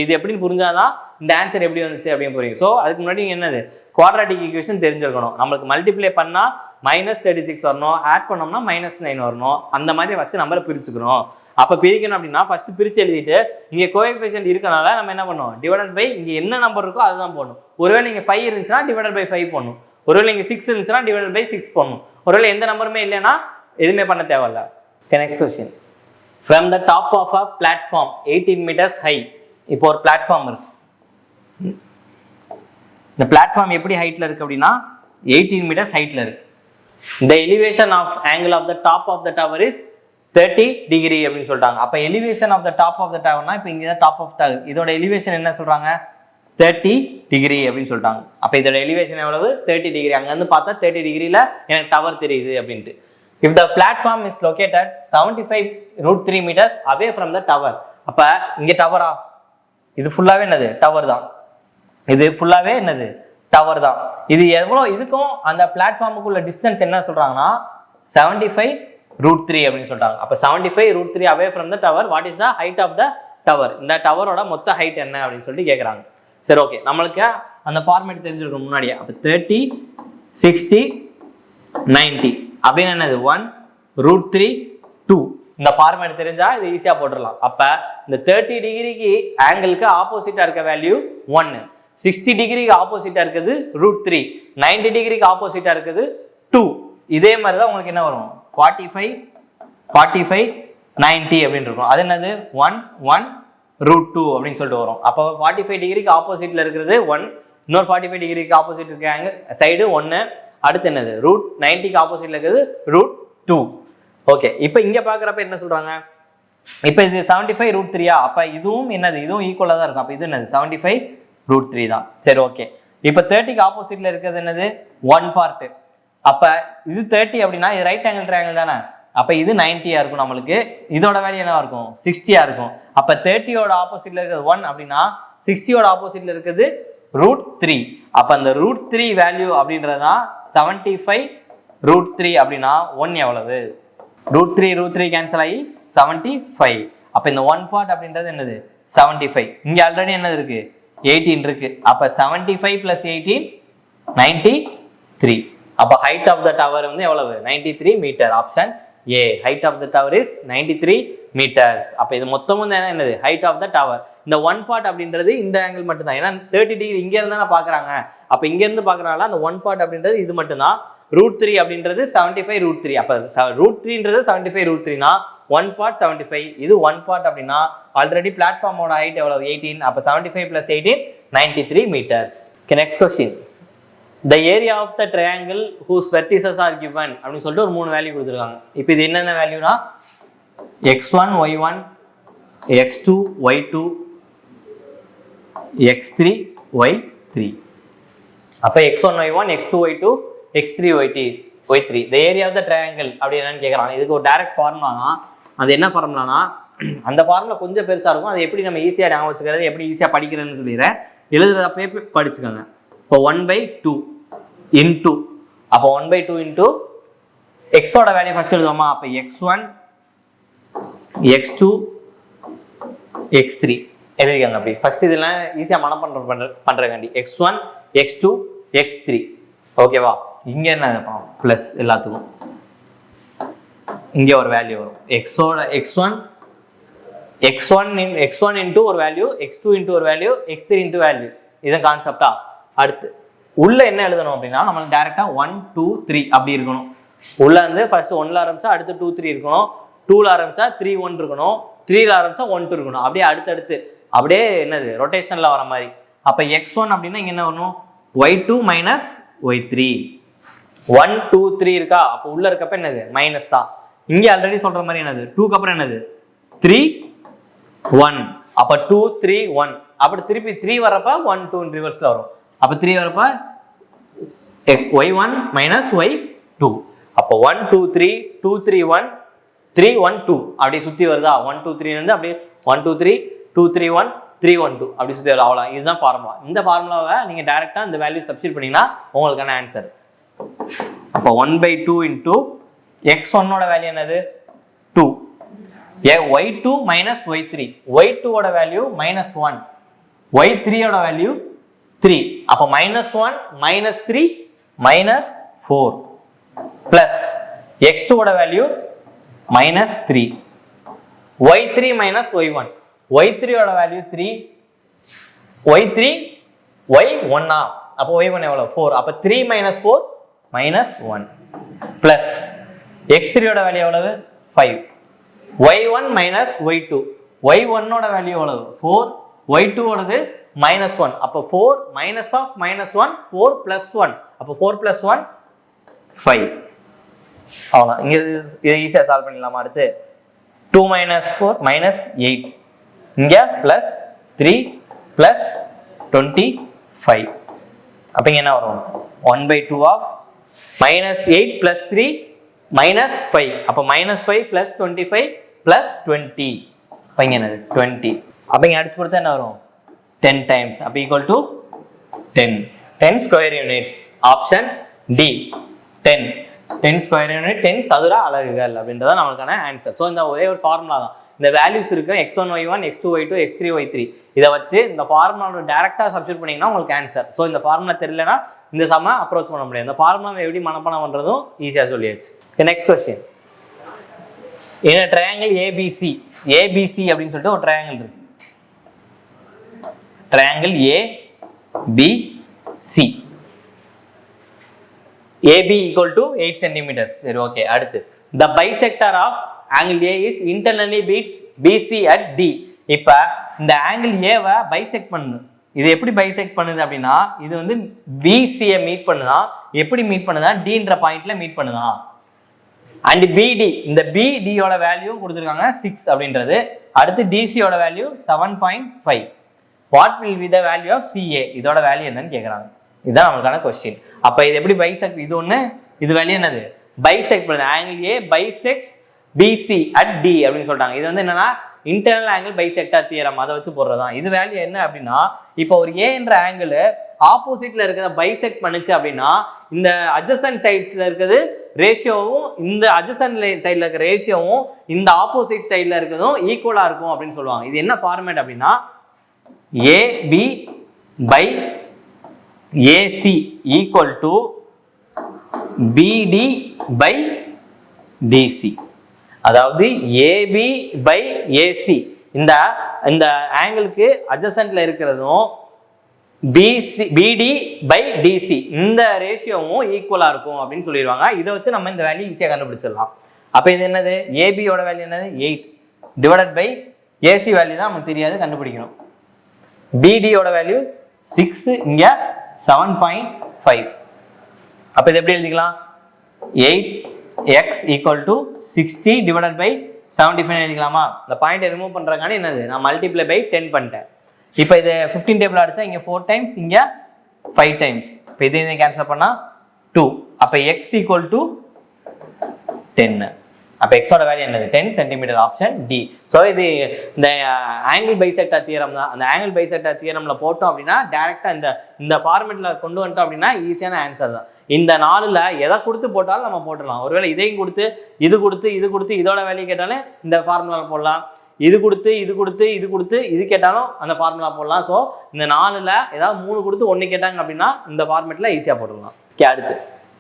இது எப்படின்னு புரிஞ்சாதான் இந்த ஆன்சர் எப்படி வந்துச்சு அப்படின்னு புரியும். ஸோ அதுக்கு முன்னாடி என்னது? குவாட்ராட்டிக் ஈக்குவேஷன் தெரிஞ்சிருக்கணும். நம்மளுக்கு மல்டிப்ளை பண்ணா -36 வரணும், ஆட் பண்ணோம்னா -9 வரணும். அந்த மாதிரி வச்சு நம்பரை பிரிச்சுக்கிறோம். அப்போ பிரிக்கணும் அப்படின்னா ஃபர்ஸ்ட் பிரிச்சு எழுதிட்டு இங்கே கோஎஃபிஷியன்ட் இருக்கனால நம்ம என்ன பண்ணுவோம்? / இங்கே என்ன நம்பர் இருக்கோ அதுதான் போடணும். ஒருவேளை இங்கே 5 இருந்துச்சுன்னா /5 போடணும். ஒருவேளை இங்கே 6 இருந்துச்சுன்னா /6 போடணும். ஒருவேளை எந்த நம்பருமே இல்லைன்னா எதுவுமே பண்ண தேவையில்ல. Next question. From the top of a platform 18 meters high. இப்போ ஒரு பிளாட்ஃபார்ம் இருக்கு. இந்த பிளாட்ஃபார்ம் எப்படி ஹைட்ல இருக்கு அப்படின்னா 18 meters ஹைட்ல இருக்கு. The elevation of angle of the top of the tower is 30 degree அப்படின்னு சொல்றாங்க. அப்ப elevation of the top of the towerனா இப்போ இங்க டாப் ஆஃப் tower, இதோட elevation என்ன சொல்றாங்க? 30 degree அப்படின்னு சொல்றாங்க. அப்ப இதோட elevation எவ்வளவு? 30 degree. அங்க இருந்து பார்த்தா 30 degreeல எனக்கு டவர் தெரியுது அப்படின்ட்டு. If the platform is located 75√3 meters away from the tower. அப்ப இங்க டவரா? இது ஃபுல்லாவே என்னது? டவர் தான். இது ஃபுல்லாவே என்னது? டவர் தான். இது எவ்வளோ? இதுக்கும் அந்த பிளாட்ஃபார்முக்குள்ள டிஸ்டன்ஸ் என்ன சொல்றாங்கன்னா 75√3 அப்படின்னு சொல்றாங்க. அப்ப 75√3 away from the tower, what is the height of the tower? இந்த டவரோட மொத்த ஹைட் என்ன அப்படின்னு சொல்லிட்டு கேட்குறாங்க. சரி, ஓகே, நம்மளுக்கு அந்த ஃபார்மேட் தெரிஞ்சிருக்கும் முன்னாடியே. அப்போ 30, 60, 90 அப்படின்னு என்னது? 1√3, 2. இந்த ஃபார்மேட் தெரிஞ்சா இது ஈஸியாக போட்டுடலாம். அப்போ இந்த 30 டிகிரிக்கு ஆங்கிளுக்கு ஆப்போசிட்டா இருக்க வேல்யூ 1, 60 டிகிரிக்கு ஆப்போசிட்டா இருக்குது √3, 90 டிகிரிக்கு ஆப்போசிட்டா இருக்குது 2. இதே மாதிரி தான் உங்களுக்கு என்ன வரும்? 45, 45, 90 அப்படின்னு இருக்கும். அது என்னது? 1, 1√2 அப்படின்னு சொல்லிட்டு வரும். அப்போ 45 டிகிரிக்கு ஆப்போசிட்ல இருக்கிறது 1, இன்னொரு 45 டிகிரிக்கு ஆப்போசிட் இருக்காங்க சைடு 1. அடுத்து என்னது? √90க்கு ஆப்போசிட்ல இருக்கிறது √2. ஓகே, இப்போ இங்க பாக்குறப்ப என்ன சொல்றாங்க? இப்போ இது 75√3யா? அப்ப இதுவும் என்னது? இதுவும் ஈக்குவலா தான் இருக்கும். அப்ப இது என்னது? 75√3 தான். சரி, ஓகே. இப்போ 30க்கு ஆப்போசிட்ல இருக்கிறது என்னது? 1 பார்ட். அப்ப இது 30 அப்படின்னா இது ரைட் ஆங்கிள் ட்ரையாங்கிள் தானே. அப்ப இது 90யா இருக்கும். நம்மளுக்கு இதோட வேல்யூ என்னவா இருக்கும்? 60யா இருக்கும். அப்ப 30யோட ஆப்போசிட்ல இருக்கிறது 1 அப்படின்னா 60யோட ஆப்போசிட்ல இருக்கிறது √3. அப்ப அந்த √3 வேல்யூ அப்படின்றதுதான் 75√3 அப்படின்னா 1 எவ்வளவு? √3 கேன்சல் ஆகி 75. அப்ப இந்த 1 பார்ட் அப்படின்றது என்னது? 75. இங்க ஆல்ரெடி என்னது இருக்கு? 18 இருக்கு. அப்ப 75 + 18 93. அப்ப ஹைட் ஆஃப் த டவர் வந்து எவ்வளவு? 93 metre. Option A, height of the tower is 93 meters. அப்ப இது மொத்தமும் என்னது? Height of the tower. இந்த 1 பார்ட் அப்படின்றது இந்த ஆங்கிள் மட்டும் தான். ஏன்னா 30 டிகிரி இங்க இருந்து தானே பாக்குறாங்க. அப்ப இங்க இருந்து பாக்குறாங்களா அந்த 1 பார்ட் அப்படின்றது இது மட்டும் தான். √3 அப்படின்றது 75√3. அப்ப √3ன்றது 75√3னா 1 பார்ட் 75. இது 1 பார்ட் அப்படின்னா ஆல்ரெடி பிளாட்ஃபார்மோட ஹைட் எவ்வளவு? 18. அப்ப 75 + 18 93 meters. Okay, next question. The area of the triangle whose vertices are given அப்படின்னு சொல்லிட்டு ஒரு 3 வேல்யூ கொடுத்துருக்காங்க. இப்போ இது என்னென்ன வேல்யூனா x1, y1, x2, y2, x3, y3. அப்போ x1, y1, x2, y2, x3, y3. The area of the triangle அப்படி என்னன்னு கேட்குறாங்க. இதுக்கு ஒரு டைரக்ட் ஃபார்முலா தான். அது என்ன ஃபார்முலானா அந்த ஃபார்முலா கொஞ்சம் பெருசாக இருக்கும். அது எப்படி நம்ம ஈஸியாக ஞாபகம் வச்சுக்கிறது, எப்படி ஈஸியாக படிக்கிறதுன்னு சொல்லிடுறேன். எழுதுறதப்பே படிச்சுக்கோங்க. இப்போ 1/2 இன்டூ, அப்போ 1/2 இன்டூ எக்ஸோட வேல்யூ ஃபர்ஸ்ட் எழுதுவோமா? அப்போ x1, x2, x3 எழுதிக்கங்க. அப்படி ஃபர்ஸ்ட் இதெல்லாம் ஈஸியாக பண்றதுக்காண்டி x1, x2, x3. ஓகேவா? இங்க என்ன ப்ளஸ் எல்லாத்துக்கும் இங்கே ஒரு வேல்யூ வரும் எக்ஸோட x1 இன்ட்டு ஒரு வேல்யூ, x2 இன்ட்டு ஒரு வேல்யூ, x3 இன்ட்டு வேல்யூ. இதுதான் கான்செப்டா. அடுத்து உள்ள என்ன எழுதணும் அப்படின்னா நம்மளுக்கு டேரெக்டாக 1 2 3 அப்படி இருக்கணும். உள்ள வந்து ஃபர்ஸ்ட் 1ல ஆரம்பிச்சா அடுத்து 2 3 இருக்கணும், 2ல ஆரம்பிச்சா 3 1 இருக்கணும், 3ல ஆரம்பிச்சா 1 2 இருக்கணும். அப்படியே அடுத்தடுத்து அப்படியே என்னது ரொட்டேஷனில் வர மாதிரி. அப்போ x1 அப்படின்னா இங்கே என்ன வரணும், y2 மைனஸ் y3. 1 2 3 இருக்கா, அப்போ உள்ள இருக்கப்ப என்னது மைனஸ் தான். இங்கே ஆல்ரெடி சொல்ற மாதிரி என்னது 2க்கு அப்புறம் என்னது 3 1, அப்போ 2 3 1. அப்படி திருப்பி 3 வரப்ப 1 2 ரிவர்ஸ்ல வரும். அப்போ 3 வரப்ப y1 மைனஸ் y2. அப்போ 1 2 3 2 3 1 3 1 2 அப்படியே சுற்றி வருதா. 1 2 3 வந்து அப்படியே 1 2 3 2 3 1 3 1 2 அப்படி சுற்றி வருது. அவ்வளோ இதுதான் ஃபார்முலா. இந்த ஃபார்முலாவை நீங்கள் டேரெக்டாக இந்த வேல்யூ சப்ஸ்டிட் பண்ணிங்கன்னா உங்களுக்கான ஆன்சர். அப்போ 1/2 இன்டூ x1ஓட வேல்யூ என்னது 2, y2 மைனஸ் y3, y2ஓட வேல்யூ மைனஸ் 1, y3ஓட வேல்யூ 3. அப்போ -1 -3 -4 பிளஸ் x2ஓட வேல்யூ -3, y3 minus y1, y3ஓட வேல்யூ 3, y3 y1 அப்போ y1 எவ்வளோ 4. அப்போ 3 minus 4 -1 பிளஸ் x3ஓட வேல்யூ எவ்வளவு 5, y1 minus y2, y1ஓட வேல்யூ எவ்வளவு 4, y2ஓடது -1. அப்போ 4 minus of -1 4 plus 1, அப்போ 4 plus 1 5. அவ்வளோ இங்கே இதை ஈஸியாக சால்வ் பண்ணிடலாமா. அடுத்து 2 minus 4 minus 8, இங்கே plus 3 plus 25. அப்போ இங்கே என்ன வரும் 1/2 of -8 plus 3 minus 5. அப்போ -5 plus 25 plus 20. அப்போ இங்கே என்னது 20. அப்போ இங்கே அடிச்சு கொடுத்தா என்ன வரும் 10 times. அப்போ equal to 10 square units. Option D 10 square unit 10 சதுர அலகுகள் அப்படின்றத நம்மளுக்கான ஆன்சர். ஸோ இந்த ஒரே ஒரு ஃபார்முலா தான். இந்த வேல்யூஸ் இருக்கு x1 y1 x2 y2 x3 y3. இதை வச்சு இந்த ஃபார்முலாவோட டேரெக்டாக சப்ஸ்டிட் பண்ணிங்கன்னா உங்களுக்கு ஆன்சர். ஸோ இந்த ஃபார்முலா தெரியலனா இந்த சம்ம அப்ரோச் பண்ண முடியாது. இந்த ஃபார்முலாவை எப்படி மனப்பாடம் பண்ணுறதும் ஈஸியாக சொல்லியாச்சு. Next question. in a triangle ABC அப்படின்னு சொல்லிட்டு ஒரு ட்ரையாங்கிள் இருக்கு. triangle ABC, AB equal to 8 centimeters. சரி ஓகே. அடுத்து the bisector of angle A is internally beats BC at D. இப்போ இந்த ஆங்கிள் ஏவை பைசெக்ட் பண்ணுது. இது எப்படி பைசெக்ட் பண்ணுது அப்படின்னா இது வந்து BCயை மீட் பண்ணுதான். எப்படி மீட் பண்ணுதான் Dன்ற பாயிண்ட்ல மீட் பண்ணுதான். அண்ட் BD, இந்த BDயோட வேல்யூ கொடுத்துருக்காங்க 6 அப்படின்றது. அடுத்து DCயோட value 7.5. What will be the value of CA, இதோட வேல்யூ என்னன்னு கேட்குறாங்க. இதுதான் நம்மளுக்கான கொஸ்டின். அப்போ இது எப்படி பைசெக்ட், இது ஒன்று, இது வேல்யூ என்னது பைசெக்ட் பண்ணுது. Angle A bisects BC at D அப்படின்னு சொல்லிட்டாங்க. இது வந்து என்னன்னா இன்டர்னல் ஆங்கிள் பைசெக்டார் தியரம், அதை வச்சு போடுறதான். இது வேல்யூ என்ன அப்படின்னா இப்போ ஒரு ஏன்ற ஆங்கிள் ஆப்போசிட்ல இருக்கிறத பைசெக்ட் பண்ணுச்சு அப்படின்னா இந்த அட்ஜசன்ட் சைட்ஸ்ல இருக்கிறது ரேஷியோவும் இந்த அட்ஜசன்ட் சைட்ல இருக்கிற ரேஷியோவும் இந்த ஆப்போசிட் சைட்ல இருக்கிறதும் ஈக்குவலா இருக்கும் அப்படின்னு சொல்லுவாங்க. இது என்ன ஃபார்மேட் அப்படின்னா AB by AC equal to BD by DC. அதாவது AB by AC இந்த ஆங்கிளுக்கு அட்ஜசன்ட்ல இருக்கிறதும் BD by DC இந்த ரேஷியோவும் ஈக்குவலா இருக்கும் அப்படின்னு சொல்லிடுவாங்க. இதை வச்சு நம்ம இந்த வேல்யூ ஈஸியாக கண்டுபிடிச்சிடலாம். அப்போ இது என்னது ABயோட வேல்யூ என்னது 8 டிவைடட் பை AC வேல்யூ தான் நமக்கு தெரியாது, கண்டுபிடிக்கணும். BDயோட வேல்யூ 6, இங்கே 7.5. அப்போ இது எப்படி எழுதிக்கலாம் 8x equal to 60 divided by 75 எழுதிக்கலாமா. இந்த பாயிண்டை ரிமூவ் பண்ணுறக்கான என்னது நான் மல்டிப்ளை பை 10 பண்ணிட்டேன். இப்போ இது 15 டேபிள் அடிச்சா இங்கே 4 times, இங்கே 5 times. இப்போ இதை கேன்சல் பண்ணால் 2. அப்போ x equal to 10. அப்போ எக்ஸோட வேல்யூ என்னது 10 சென்டிமீட்டர். Option D. ஸோ இது இந்த ஆங்கிள் பைசெக்டார் தியரம் தான். அந்த ஆங்கிள் பைசெக்டார் தியரம்ல போட்டோம் அப்படின்னா டேரெக்டாக இந்த ஃபார்மேட்ல கொண்டு வந்துட்டோம் அப்படின்னா ஈஸியான ஆன்சர் தான். இந்த 4ல் எதை கொடுத்து போட்டாலும் நம்ம போட்டுடலாம். ஒருவேளை இதையும் கொடுத்து இது கொடுத்து இது கொடுத்து இதோட வேல்யூ கேட்டாலும் இந்த ஃபார்முலாவில் போடலாம். இது கொடுத்து இது கொடுத்து இது கொடுத்து இது கேட்டாலும் அந்த ஃபார்முலா போடலாம். ஸோ இந்த 4ல் ஏதாவது 3 கொடுத்து 1 கேட்டாங்க அப்படின்னா இந்த ஃபார்மேட்ல ஈஸியாக போட்டுடலாம். ஓகே. அடுத்து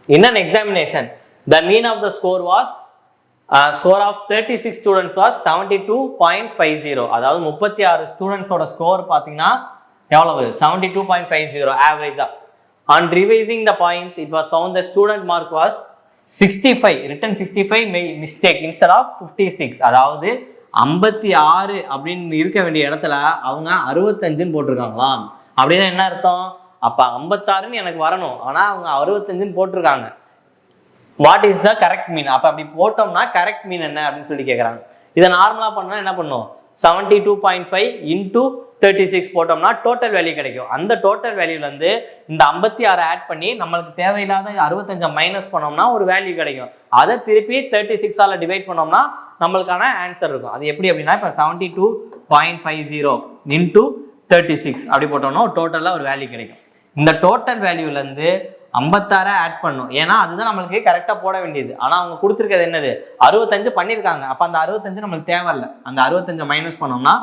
in an examination the mean of the score was score of 36 students was 72.50. அதாவது 36 ஸ்டூடெண்ட்ஸோட ஸ்கோர் பார்த்தீங்கன்னா எவ்வளவு 72.50 ஆவரேஜா. On revising the points, it was found the student mark was 65, written 65 mistake instead of 56. அதாவது 56 அப்படின்னு இருக்க வேண்டிய இடத்துல அவங்க 65ன்னு போட்டிருக்காங்களாம். அப்படின்னா என்ன அர்த்தம்? அப்ப 56ன்னு எனக்கு வரணும், ஆனா அவங்க 65ன்னு போட்டிருக்காங்க. வாட் இஸ் த கரெக்ட் மீன்? அப்ப அப்படி போட்டோம்னா கரெக்ட் மீன் என்ன அப்படின்னு சொல்லி கேட்குறாங்க. இதை நார்மலா பண்ணா என்ன பண்ணும்? 72.5 இன்டூ 36 போட்டோம்னா டோட்டல் வேல்யூ கிடைக்கும். அந்த டோட்டல் வேல்யூல இருந்து இந்த 56 ஆட் பண்ணி நம்மளுக்கு தேவையில்லாத 65 மைனஸ் பண்ணோம்னா ஒரு வேல்யூ கிடைக்கும். அதை திருப்பி 36ஆல டிவைட் பண்ணோம்னா நம்மளுக்கான ஆன்சர் இருக்கும். அது எப்படி அப்படின்னா இப்போ 72.50 இன்டூ 36 அப்படி போட்டோம்னா டோட்டலாக ஒரு வேல்யூ கிடைக்கும். இந்த டோட்டல் வேல்யூல இருந்து 56 ஆட் பண்ணும், ஏன்னா அதுதான் நம்மளுக்கு கரெக்டாக போட வேண்டியது. ஆனால் அவங்க கொடுத்துருக்கிறது என்னது 65 பண்ணியிருக்காங்க. அப்போ அந்த 65 நம்மளுக்கு தேவையில்லை. அந்த 65 மைனஸ் பண்ணோம்னா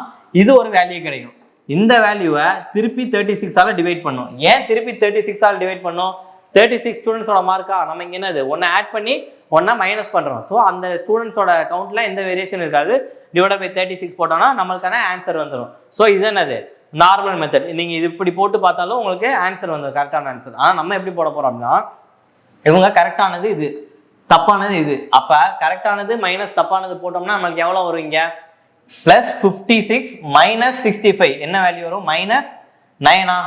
இது ஒரு வேல்யூ கிடைக்கும். இந்த வேல்யூவை திருப்பி 36ஆல டிவைட் பண்ணும். ஏன் திருப்பி 36ஆல டிவைட் பண்ணும்? 36 ஸ்டூடெண்ட்ஸோட மார்க்கா நம்ம இங்கே என்னது ஒன்று ஆட் பண்ணி ஒன்றா மைனஸ் பண்ணுறோம். ஸோ அந்த ஸ்டூடெண்ட்ஸோட கவுண்ட்ல எந்த வேரியேஷன் இருக்காது. டிவைட் பை 36 போட்டோம்னா நம்மளுக்கான ஆன்சர் வந்துடும். ஸோ இது என்னது நார்மல் மெத்தட். நீங்கள் இது இப்படி போட்டு பார்த்தாலும் உங்களுக்கு ஆன்சர் வந்துடும், கரெக்டான ஆன்சர். ஆனால் நம்ம எப்படி போட போகிறோம் அப்படின்னா இவங்க கரெக்டானது இது, தப்பானது இது. அப்போ கரெக்டானது மைனஸ் தப்பானது போட்டோம்னா நம்மளுக்கு எவ்வளோ வரும்? இங்கே பிளஸ் 56 மைனஸ் 65 என்ன வேல்யூ வரும்? மைனஸ் 9.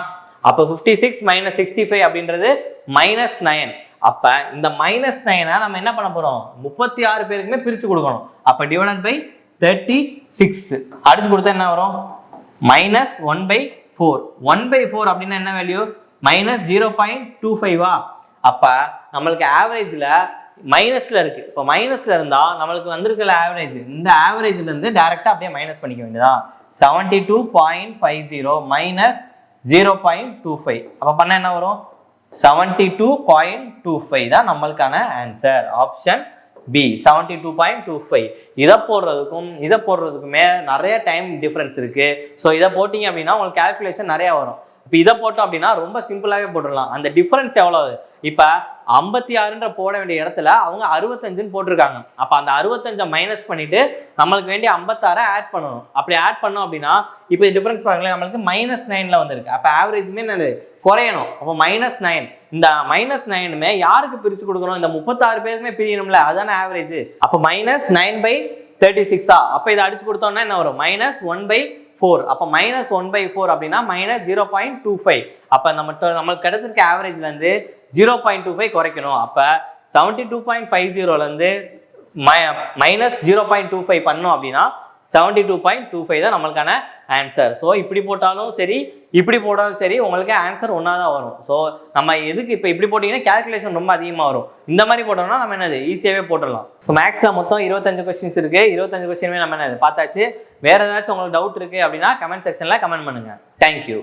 அப்போ 56 மைனஸ் 65 அப்படின்றது மைனஸ் 9. அப்போ இந்த மைனஸ் 9 நம்ம என்ன பண்ண போகிறோம்? 36 பேருக்குமே பிரித்து கொடுக்கணும். அப்போ டிவைடட் பை 36 அடிச்சு கொடுத்தா என்ன வரும்? மைனஸ் 1/4. 1/4 அப்படின்னா என்ன வேல்யூ? மைனஸ் 0.25. அப்போ நம்மளுக்கு ஆவரேஜில் மைனஸில் இருக்குது. இப்போ மைனஸில் இருந்தால் நம்மளுக்கு வந்திருக்கல ஆவரேஜ், இந்த ஆவரேஜ்ல இருந்து டைரெக்டாக அப்படியே மைனஸ் பண்ணிக்க வேண்டியதான். 72.50 மைனஸ் 0.25 அப்போ பண்ண என்ன வரும்? 72.25 தான் நம்மளுக்கான ஆன்சர். Option B 72.25. இதை போடுறதுக்குமே நிறைய டைம் டிஃப்ரென்ஸ் இருக்கு. ஸோ இதை போட்டிங்க அப்படின்னா உங்களுக்கு கால்குலேஷன் நிறைய வரும். இப்போ இதை போட்டோம் அப்படின்னா ரொம்ப சிம்பிளாகவே போட்டுடலாம். அந்த டிஃபரன்ஸ் எவ்வளவு? இப்போ 56 போட வேண்டிய இடத்துல அவங்க 65ன்னு போட்டிருக்காங்க. அப்போ அந்த 65 மைனஸ் பண்ணிட்டு நம்மளுக்கு வேண்டிய 56 ஆட் பண்ணணும். அப்படி ஆட் பண்ணோம் அப்படின்னா இப்போ டிஃபரன்ஸ் பாருங்களேன், நம்மளுக்கு மைனஸ் 9ல வந்திருக்கு. அப்போ ஆவரேஜுமே என்னது குறையணும். அப்போ மைனஸ் 9, இந்த மைனஸ் 9மே யாருக்கு பிரித்து கொடுக்கணும்? இந்த 36 பேருக்குமே பிரியணும்ல, அதுதானே ஆவரேஜ். அப்போ மைனஸ் 9/36. அப்போ இதை அடிச்சு கொடுத்தோம்னா என்ன வரும்? மைனஸ் 1/4. அப்போ மைனஸ் 1/4 அப்படின்னா மைனஸ் 0.25. அப்போ நம்மளுக்கு கிடைச்சிருக்க ஆவரேஜ்ல இருந்து 0.25 குறைக்கணும். அப்போ 72.50லேருந்து மைனஸ் 0.25 பண்ணோம் அப்படின்னா 72.25 தான் நம்மளுக்கான ஆன்சர். ஸோ இப்படி போட்டாலும் சரி, இப்படி போட்டாலும் சரி, உங்களுக்கு ஆன்சர் ஒன்றா தான் வரும். ஸோ நம்ம எதுக்கு இப்போ இப்படி போட்டிங்கன்னா கேல்குலேஷன் ரொம்ப அதிகமாக வரும். இந்த மாதிரி போட்டோம்னா நம்ம என்னது ஈஸியாகவே போட்டுடலாம். ஸோ மேக்ஸில் மொத்தம் 25 கொஸ்டின்ஸ் இருக்குது. 25 கொஸ்டினுமே நம்ம என்னது பார்த்தாச்சு. வேறு ஏதாச்சும் உங்களுக்கு டவுட் இருக்குது அப்படின்னா கமெண்ட் செக்ஷனில் கமெண்ட் பண்ணுங்கள். தேங்க்யூ.